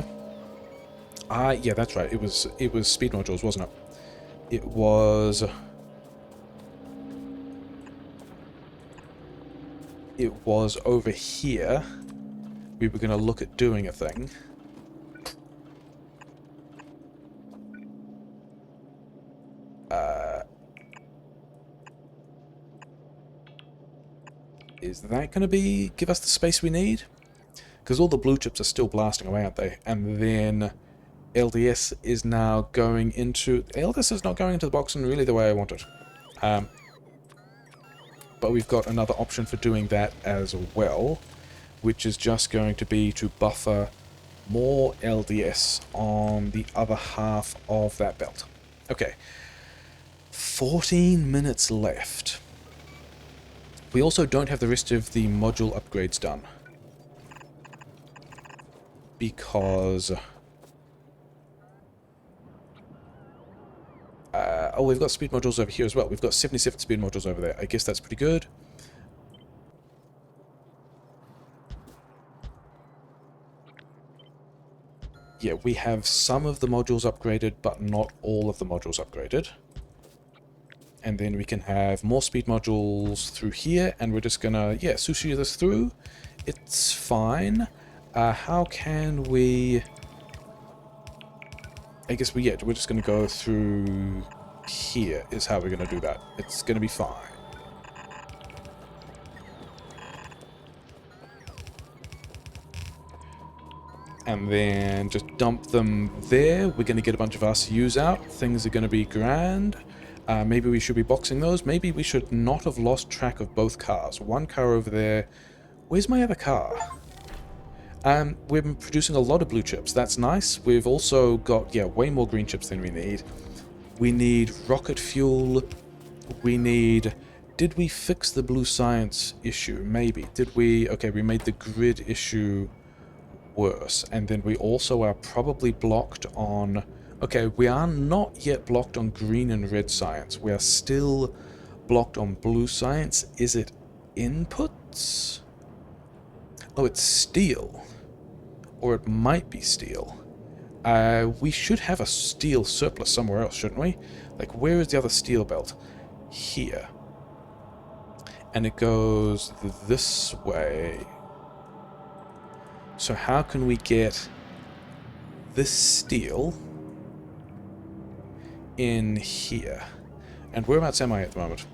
Yeah, that's right. It was speed modules, wasn't it? It was... It was over here. We were going to look at doing a thing. Is that going to give us the space we need? Because all the blue chips are still blasting away, aren't they? And then LDS is now going into... LDS is not going into the box in really the way I want it. But we've got another option for doing that as well, which is just going to be to buffer more LDS on the other half of that belt. Okay. 14 minutes left. We also don't have the rest of the module upgrades done. Because... oh, we've got speed modules over here as well. We've got 77 speed modules over there. I guess that's pretty good. Yeah, we have some of the modules upgraded, but not all of the modules upgraded. And then we can have more speed modules through here, and we're just gonna, yeah, sushi this through. It's fine. How can we... I guess we're just going to go through here is how we're going to do that. It's going to be fine. And then just dump them there. We're going to get a bunch of RCUs out. Things are going to be grand. Maybe we should be boxing those. Maybe we should not have lost track of both cars. One car over there. Where's my other car? We've been producing a lot of blue chips. That's nice. We've also got, way more green chips than we need. We need rocket fuel. We need... Did we fix the blue science issue? Maybe. Did we... Okay, we made the grid issue worse. And then we also are probably blocked on... Okay, we are not yet blocked on green and red science. We are still blocked on blue science. Is it inputs? Oh, it's steel. Or it might be steel. We should have a steel surplus somewhere else, shouldn't we? Like, where is the other steel belt? Here. And it goes this way. So how can we get this steel in here? And whereabouts am I at the moment?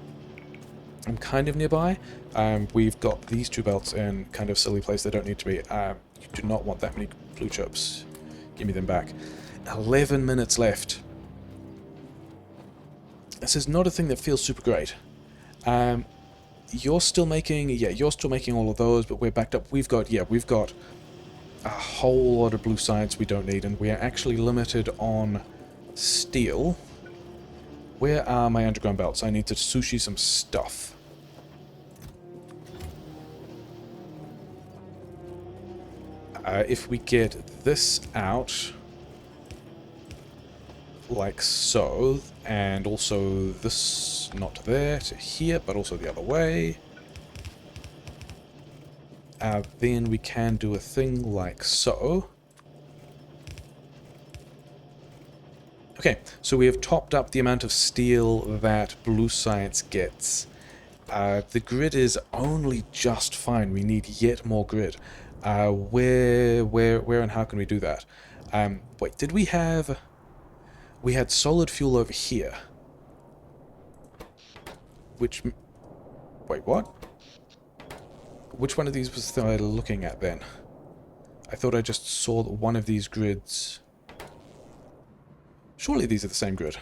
I'm kind of nearby. We've got these two belts in kind of silly place they don't need to be. You do not want that many blue chips. Give me them back. 11 minutes left. This is not a thing that feels super great. You're still making... Yeah, you're still making all of those, but we're backed up. We've got a whole lot of blue science we don't need, and we are actually limited on steel. Where are my underground belts? I need to sushi some stuff. If we get this out, like so, and also this, not there, to here, but also the other way, then we can do a thing like so. Okay, so we have topped up the amount of steel that blue science gets. The grid is only just fine. We need yet more grid. Where and how can we do that? Wait, did we have... We had solid fuel over here. Which... Wait, what? Which one of these was I looking at then? I thought I just saw that one of these grids... Surely these are the same grid.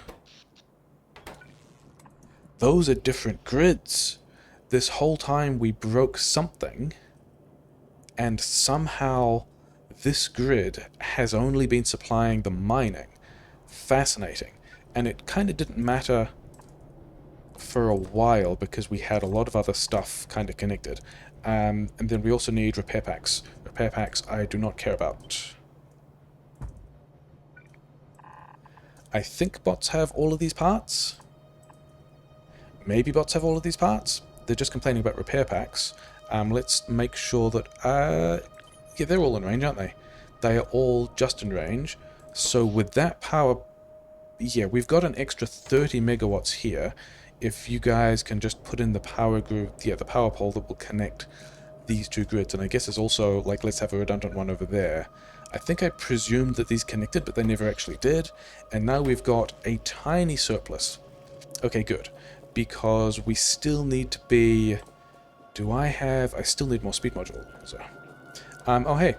Those are different grids. This whole time we broke something, and somehow this grid has only been supplying the mining. Fascinating. And it kind of didn't matter for a while because we had a lot of other stuff kind of connected. And then we also need repair packs. Repair packs I do not care about. I think bots have all of these parts. Maybe bots have all of these parts. They're just complaining about repair packs. Let's make sure that... yeah, they're all in range, aren't they? They are all just in range. So with that power... Yeah, we've got an extra 30 megawatts here. If you guys can just put in the power group... Yeah, the power pole that will connect these two grids. And I guess there's also... Like, let's have a redundant one over there. I think I presumed that these connected, but they never actually did. And now we've got a tiny surplus. Okay, good. Because we still need to be... Do I have... I still need more speed module. So. Oh, hey.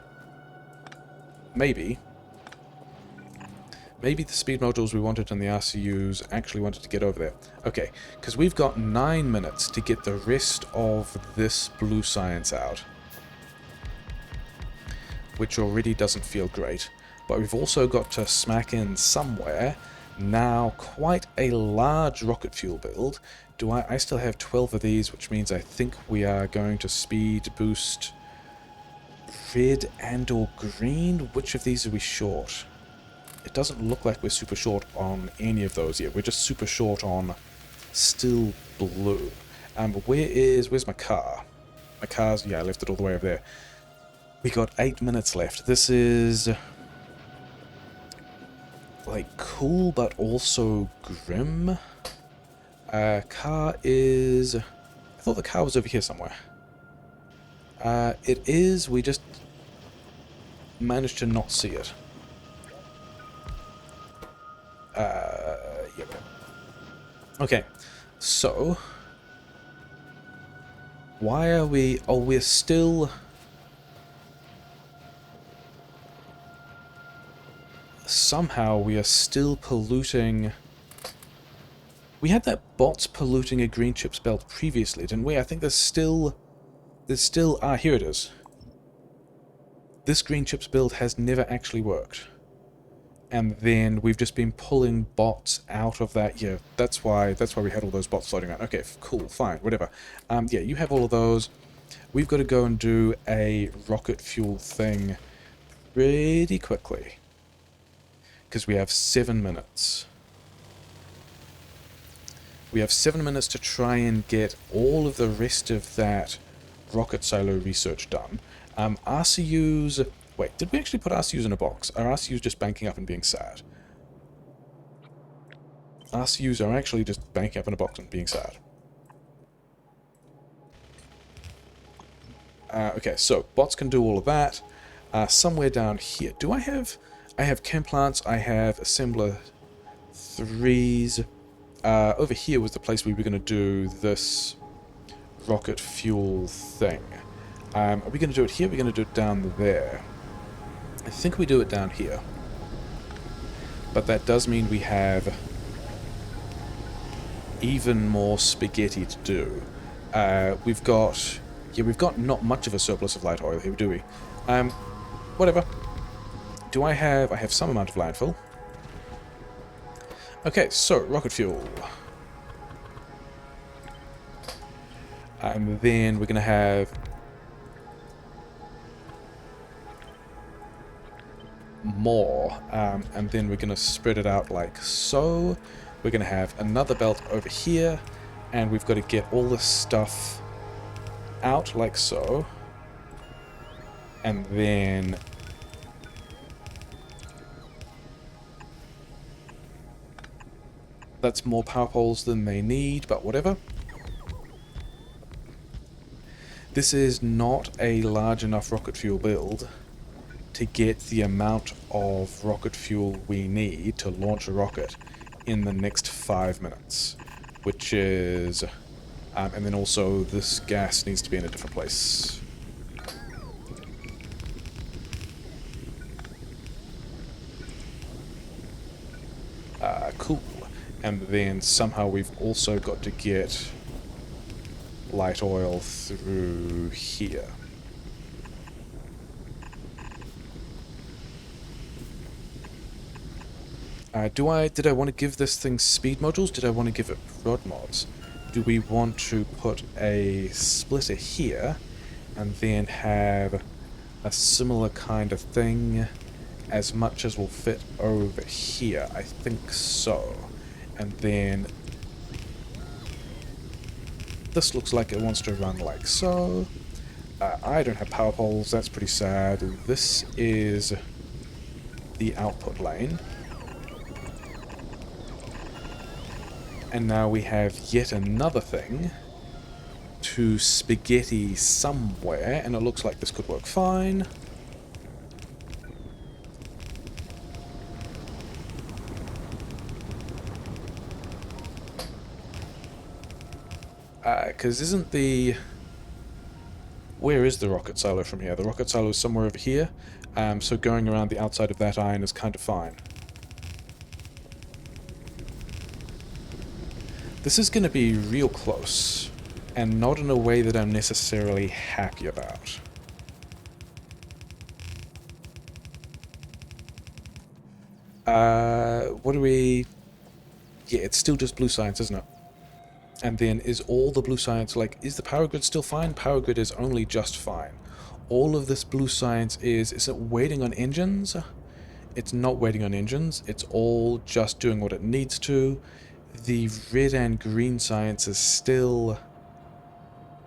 Maybe. Maybe the speed modules we wanted on the RCUs actually wanted to get over there. Okay, because we've got 9 minutes to get the rest of this blue science out. Which already doesn't feel great. But we've also got to smack in somewhere now quite a large rocket fuel build. I still have 12 of these, which means I think we are going to speed boost red and or green. Which of these are we short? It doesn't look like we're super short on any of those yet. We're just super short on still blue. But where's my car? My car's, yeah, I left it all the way over there. We got 8 minutes left. This is like cool, but also grim. Car is... I thought the car was over here somewhere. It is, we just managed to not see it. Okay, so why are we... Oh, we're still... Somehow we are still polluting... We had that bots polluting a green chips belt previously, didn't we? I think there's still... Ah, here it is. This green chips build has never actually worked. And then we've just been pulling bots out of that. Yeah, that's why we had all those bots floating around. Okay, cool, fine, whatever. Yeah, you have all of those. We've got to go and do a rocket fuel thing pretty quickly. Because we have 7 minutes. We have 7 minutes to try and get all of the rest of that rocket silo research done. RCUs... Wait, did we actually put RCUs in a box? Are RCUs just banking up and being sad? RCUs are actually just banking up in a box and being sad. Okay, so bots can do all of that. Somewhere down here... Do I have... I have chem plants, I have assembler 3s. Over here was the place we were going to do this rocket fuel thing. Are we going to do it here? We're going to do it down there. I think we do it down here. But that does mean we have even more spaghetti to do. We've got... Yeah, we've got not much of a surplus of light oil here, do we? Whatever. Do I have... I have some amount of landfill. Okay, so, rocket fuel. And then we're going to have... more. And then we're going to spread it out like so. We're going to have another belt over here. And we've got to get all this stuff out like so. And then... That's more power poles than they need, but whatever. This is not a large enough rocket fuel build to get the amount of rocket fuel we need to launch a rocket in the next 5 minutes. Which is... and then also this gas needs to be in a different place. Cool. And then somehow we've also got to get light oil through here. Did I want to give this thing speed modules? Did I want to give it prod mods? Do we want to put a splitter here and then have a similar kind of thing as much as will fit over here? I think so. And then this looks like it wants to run like so. I don't have power poles, that's pretty sad. This is the output lane. And now we have yet another thing to spaghetti somewhere, and it looks like this could work fine. Because isn't the... Where is the rocket silo from here? The rocket silo is somewhere over here, so going around the outside of that iron is kind of fine. This is going to be real close, and not in a way that I'm necessarily happy about. What do we... Yeah, it's still just blue science, isn't it? And then is all the blue science, like, is the power grid still fine? Power grid is only just fine. All of this blue science is it waiting on engines? It's not waiting on engines. It's all just doing what it needs to. The red and green science is still...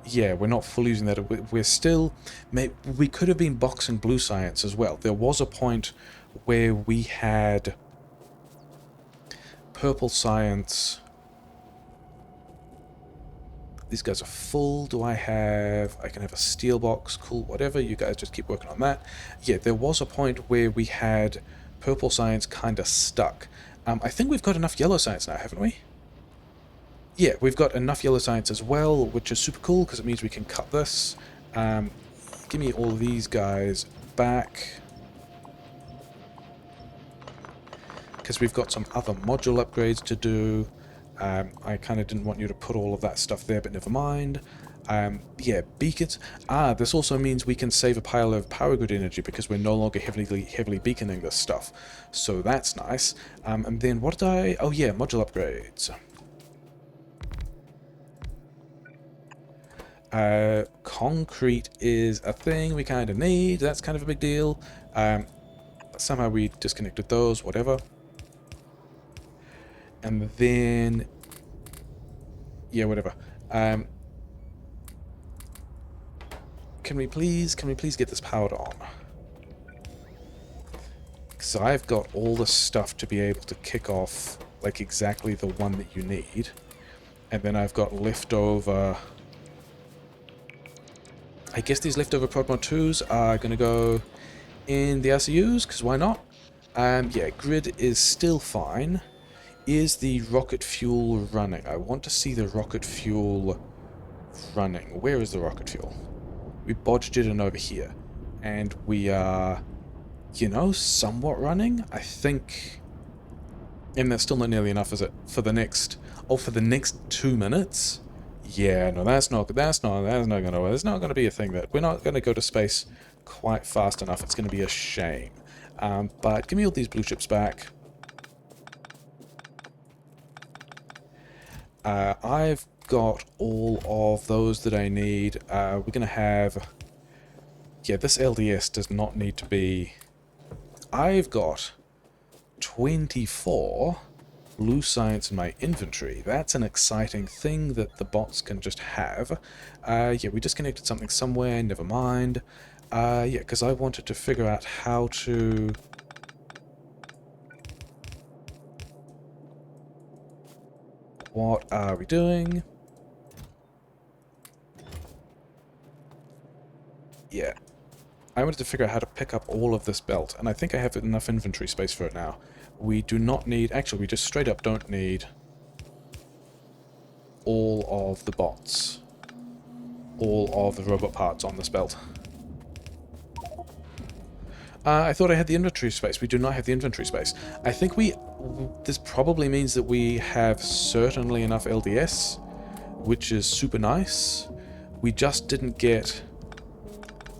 Yeah, we're not fully using that. We're still... We could have been boxing blue science as well. There was a point where we had purple science... These guys are full. Do I have... I can have a steel box. Cool, whatever. You guys just keep working on that. Yeah, there was a point where we had purple science kind of stuck. I think we've got enough yellow science now, haven't we? Yeah, we've got enough yellow science as well, which is super cool because it means we can cut this. Um, give me all these guys back, because we've got some other module upgrades to do. I kind of didn't want you to put all of that stuff there, but never mind. Yeah, beacons. This also means we can save a pile of power grid energy because we're no longer heavily beaconing this stuff. So that's nice. And then what did I... Oh yeah, module upgrades. Concrete is a thing we kind of need. That's kind of a big deal. Somehow we disconnected those, whatever. And then... Yeah, whatever. Can we please get this powered on? Because I've got all the stuff to be able to kick off, like, exactly the one that you need. And then I've got leftover... I guess these leftover Prod Mod 2s are going to go in the RCUs, because why not? Yeah, grid is still fine. Is the rocket fuel running? I want to see the rocket fuel running. Where is the rocket fuel? We bodged it in over here. And we are, you know, somewhat running, I think. And that's still not nearly enough, is it? For the next... Oh, for the next 2 minutes? Yeah, no, that's not gonna be a thing. That we're not gonna go to space quite fast enough. It's gonna be a shame. But give me all these blue chips back. I've got all of those that I need. We're gonna have... Yeah, this LDS does not need to be... I've got 24 blue science in my inventory. That's an exciting thing that the bots can just have. Yeah, we disconnected something somewhere, never mind. Yeah, because I wanted to figure out how to... What are we doing? Yeah. I wanted to figure out how to pick up all of this belt, and I think I have enough inventory space for it now. We do not need... Actually, we just straight up don't need all of the bots. All of the robot parts on this belt. I thought I had the inventory space. We do not have the inventory space. I think we... This probably means that we have certainly enough LDS, which is super nice. We just didn't get...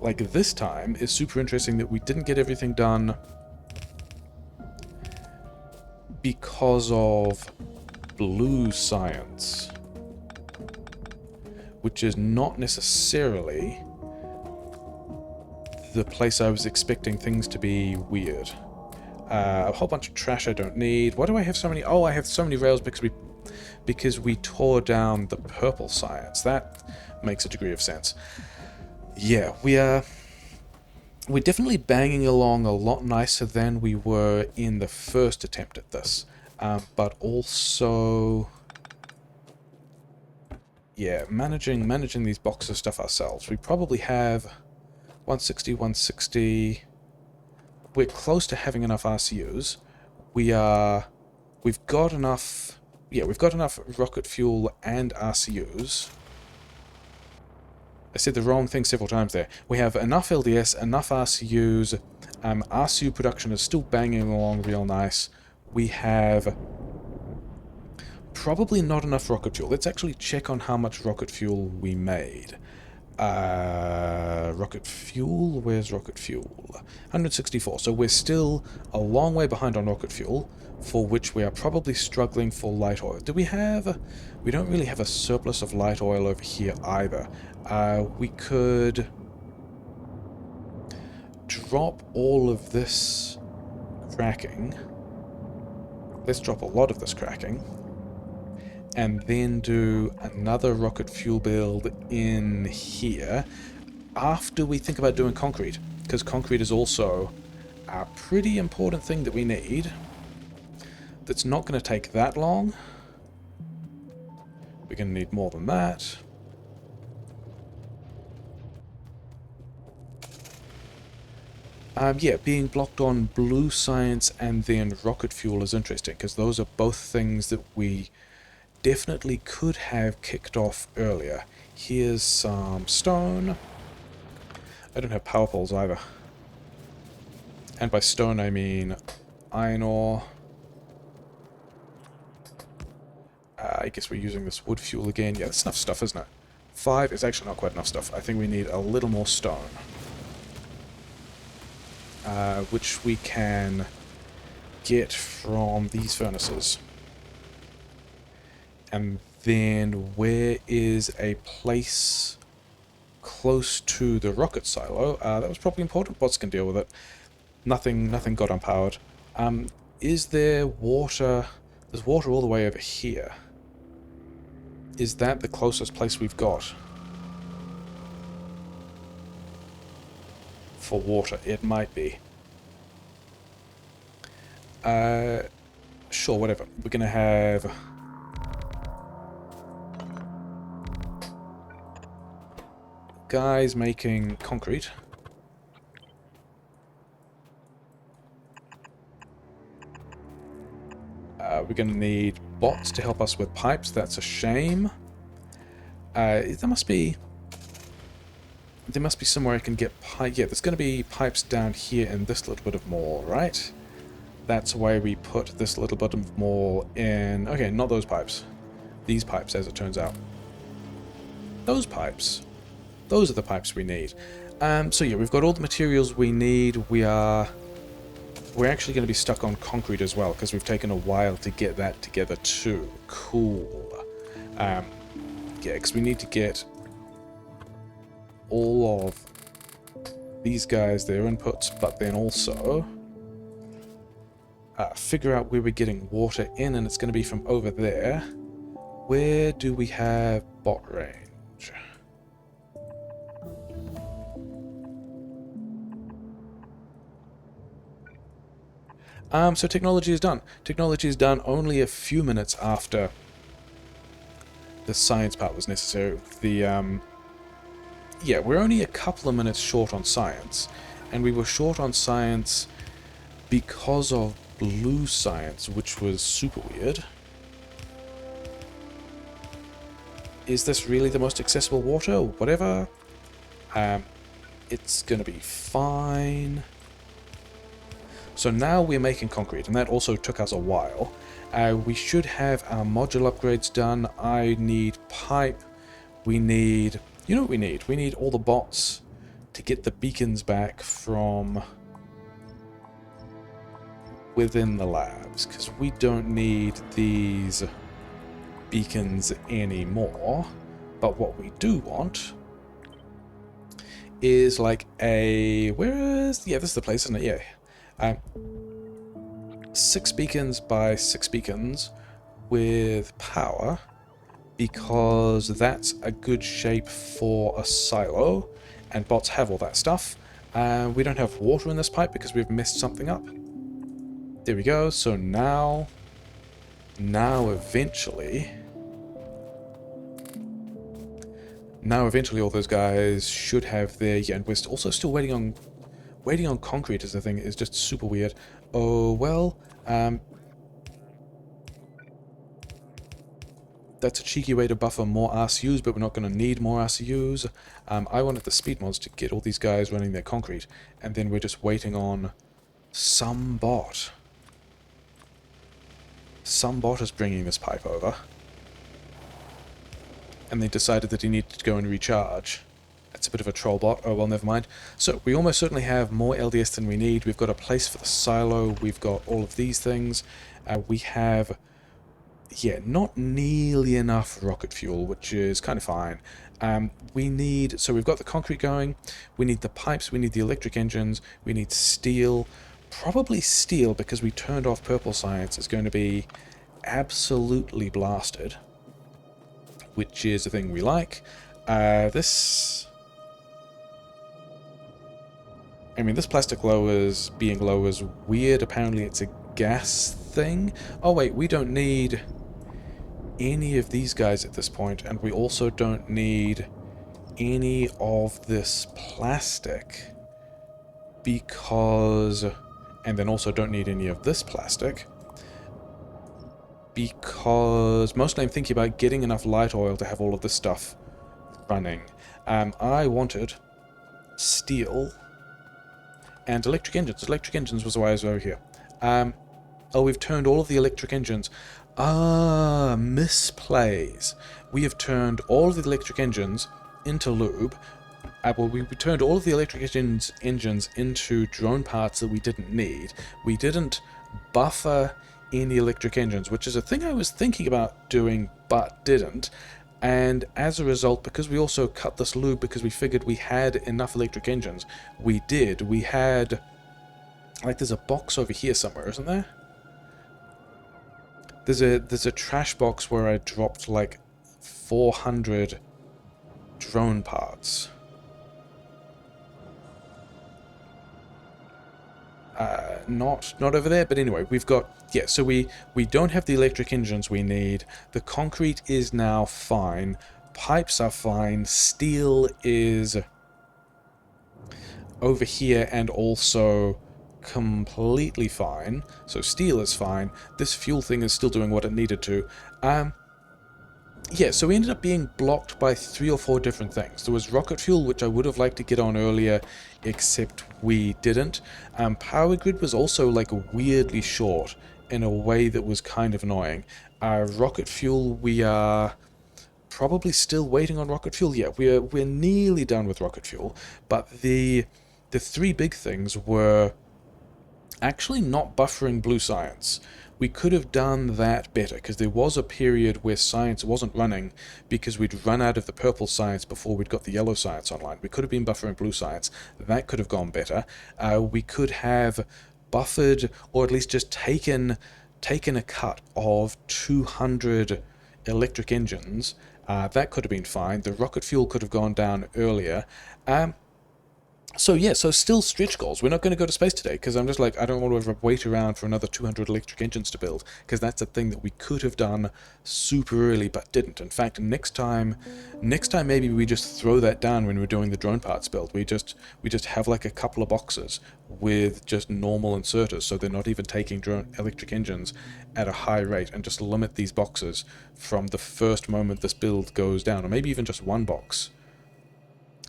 Like, this time is super interesting that we didn't get everything done because of blue science, which is not necessarily the place I was expecting things to be weird. A whole bunch of trash I don't need. Why do I have so many? Oh, I have so many rails because we tore down the purple science. That makes a degree of sense. Yeah, we're definitely banging along a lot nicer than we were in the first attempt at this. But also... Yeah, managing these boxes of stuff ourselves. We probably have 160, 160... We're close to having enough RCUs. We've got enough... Yeah, we've got enough rocket fuel and RCUs. I said the wrong thing several times there. We have enough LDS, enough RCUs. RCU production is still banging along real nice. We have probably not enough rocket fuel. Let's actually check on how much rocket fuel we made. Rocket fuel? Where's rocket fuel? 164. So we're still a long way behind on rocket fuel, for which we are probably struggling for light oil. Do we have... We don't really have a surplus of light oil over here either. We could drop all of this cracking. Let's drop a lot of this cracking. And then do another rocket fuel build in here after we think about doing concrete. Because concrete is also a pretty important thing that we need. That's not going to take that long. We're going to need more than that. Yeah, being blocked on blue science and then rocket fuel is interesting, because those are both things that we definitely could have kicked off earlier. Here's some stone. I don't have power poles either. And by stone I mean iron ore. I guess we're using this wood fuel again. Yeah, that's enough stuff, isn't it? 5 is actually not quite enough stuff. I think we need a little more stone. Which we can get from these furnaces. And then where is a place close to the rocket silo? That was probably important. Bots can deal with it. Nothing got unpowered. Is there water? There's water all the way over here. Is that the closest place we've got for water? It might be. Sure, whatever. We're gonna have guys making concrete. We're gonna need bots to help us with pipes. That's a shame. There must be somewhere I can get pipe. Yeah, there's gonna be pipes down here in this little bit of more, right? That's why we put this little bit of more in. Okay, not those pipes. These pipes, as it turns out. Those pipes. Those are the pipes we need. So yeah, we've got all the materials we need. We're actually going to be stuck on concrete as well, because we've taken a while to get that together too. Cool. Yeah, because we need to get all of these guys, their inputs, but then also figure out where we're getting water in, and it's going to be from over there. Where do we have bot range? So technology is done. Technology is done only a few minutes after the science part was necessary. Yeah, we're only a couple of minutes short on science, and we were short on science because of blue science, which was super weird. Is this really the most accessible water? Whatever. It's gonna be fine. So now we're making concrete, and that also took us a while. We should have our module upgrades done. I need pipe. We need... You know what we need? We need all the bots to get the beacons back from within the labs, because we don't need these beacons anymore. But what we do want is like a... Where is... Yeah, this is the place, isn't it? Yeah. 6 beacons by 6 beacons with power, because that's a good shape for a silo, and bots have all that stuff. We don't have water in this pipe because we've messed something up. There we go. So now eventually all those guys should have their... Yeah, and we're also still waiting on concrete is the thing. Is just super weird. Oh, well, that's a cheeky way to buffer more RCUs, but we're not going to need more RCUs. I wanted the speed mods to get all these guys running their concrete, and then we're just waiting on some bot. Some bot is bringing this pipe over. And they decided that he needed to go and recharge. That's a bit of a troll bot. Oh, well, never mind. So, we almost certainly have more LDS than we need. We've got a place for the silo. We've got all of these things. We have, yeah, not nearly enough rocket fuel, which is kind of fine. We need... So, we've got the concrete going. We need the pipes. We need the electric engines. We need steel. Probably steel, because we turned off purple science, is going to be absolutely blasted. Which is a thing we like. This... I mean, this plastic being low is weird. Apparently it's a gas thing. Oh wait, we don't need any of these guys at this point, and we also don't need any of this plastic because... And then also don't need any of this plastic because mostly I'm thinking about getting enough light oil to have all of this stuff running. I wanted steel and electric engines. Electric engines was why I was over here. Oh, we've turned all of the electric engines. Ah, misplays. We have turned all of the electric engines into lube. Well, we turned all of the electric engines into drone parts that we didn't need. We didn't buffer any electric engines, which is a thing I was thinking about doing, but didn't. And as a result, because we also cut this lube because we figured we had enough electric engines, we did. We had... Like, there's a box over here somewhere, isn't there? There's a trash box where I dropped, like, 400 drone parts. Not over there, but anyway, we've got... Yeah, so we don't have the electric engines we need. The concrete is now fine. Pipes are fine. Steel is over here and also completely fine. So steel is fine. This fuel thing is still doing what it needed to. Yeah, so we ended up being blocked by 3 or 4 different things. There was rocket fuel, which I would have liked to get on earlier, except we didn't. Power grid was also, like, weirdly short in a way that was kind of annoying. Rocket fuel, we are probably still waiting on rocket fuel. Yeah, we're nearly done with rocket fuel, but the 3 big things were actually not buffering blue science. We could have done that better, because there was a period where science wasn't running because we'd run out of the purple science before we'd got the yellow science online. We could have been buffering blue science. That could have gone better. We could have buffered, or at least just taken a cut of 200 electric engines. That could have been fine. The rocket fuel could have gone down earlier. So yeah, so still stretch goals. We're not going to go to space today, because I'm just like, I don't want to wait around for another 200 electric engines to build, because that's a thing that we could have done super early, but didn't. In fact, next time maybe we just throw that down when we're doing the drone parts build. We just have like a couple of boxes with just normal inserters, so they're not even taking drone electric engines at a high rate, and just limit these boxes from the first moment this build goes down, or maybe even just one box,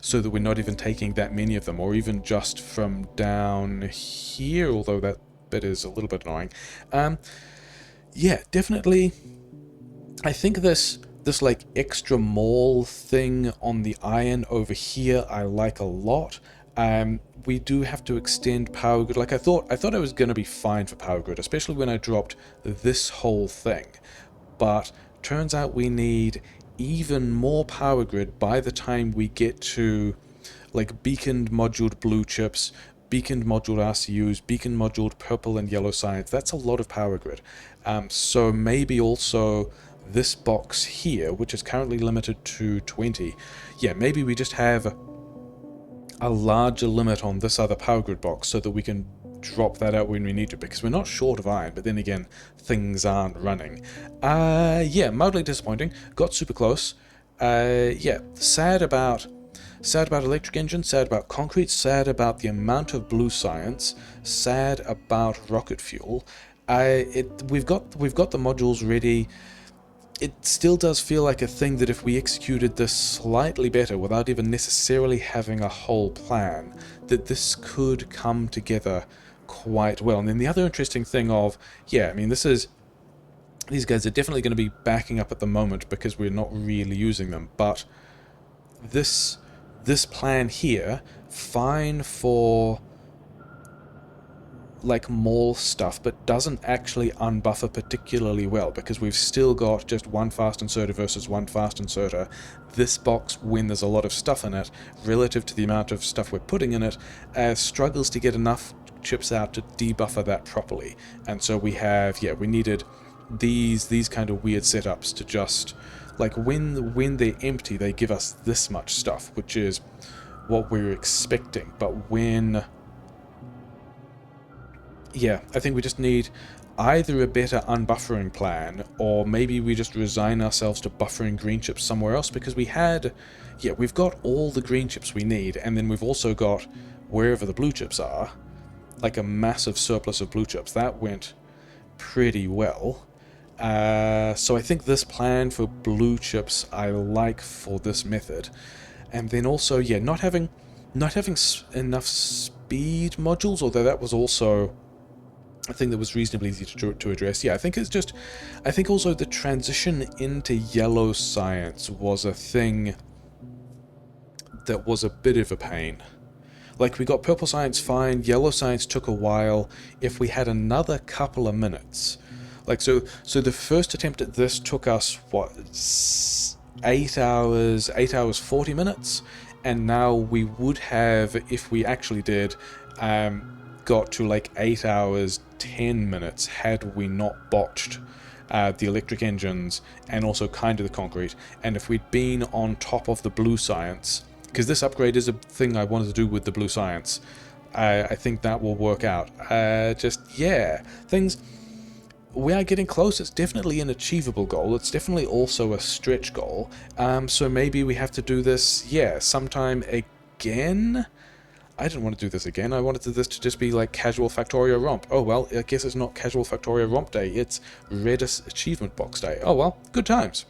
so that we're not even taking that many of them, or even just from down here, although that bit is a little bit annoying. Yeah, definitely, I think this like extra mall thing on the iron over here I like a lot. We do have to extend power grid. Like, I thought I was going to be fine for power grid, especially when I dropped this whole thing, but turns out we need even more power grid by the time we get to, like, beaconed moduled blue chips, beaconed moduled RCUs, beacon moduled purple and yellow science. That's a lot of power grid. So maybe also this box here, which is currently limited to 20. Yeah, maybe we just have a larger limit on this other power grid box so that we can drop that out when we need to, because we're not short of iron, but then again, things aren't running. Yeah, mildly disappointing. Got super close. Yeah, sad about electric engine, sad about concrete, sad about the amount of blue science, sad about rocket fuel. We've got the modules ready. It still does feel like a thing that if we executed this slightly better, without even necessarily having a whole plan, that this could come together quite well. And then the other interesting thing of, yeah, I mean, these guys are definitely going to be backing up at the moment because we're not really using them, but this plan here, fine for like mall stuff, but doesn't actually unbuffer particularly well, because we've still got just one fast inserter versus one fast inserter. This box, when there's a lot of stuff in it, relative to the amount of stuff we're putting in it, struggles to get enough chips out to debuffer that properly. And so we needed these kind of weird setups to just, like, when they're empty, they give us this much stuff, which is what we're expecting. But when... Yeah, I think we just need either a better unbuffering plan, or maybe we just resign ourselves to buffering green chips somewhere else, because we've got all the green chips we need, and then we've also got, wherever the blue chips are, like a massive surplus of blue chips. That went pretty well. So I think this plan for blue chips I like for this method. And then also, yeah, not having enough speed modules, although that was also a thing that was reasonably easy to address. Yeah, I think also the transition into yellow science was a thing that was a bit of a pain. Like, we got purple science fine, yellow science took a while. If we had another couple of minutes, like, so the first attempt at this took us, what, 8 hours 40 minutes, and now we would have, if we actually did, got to like 8 hours 10 minutes had we not botched the electric engines and also kind of the concrete. And if we'd been on top of the blue science, because this upgrade is a thing I wanted to do with the blue science, I think that will work out. Yeah, things, we are getting close. It's definitely an achievable goal. It's definitely also a stretch goal. So maybe we have to do this, yeah, sometime again. I didn't want to do this again. I wanted this to just be like casual Factorio romp. Oh well, I guess it's not casual Factorio romp day. It's Redis achievement box day. Oh well, good times.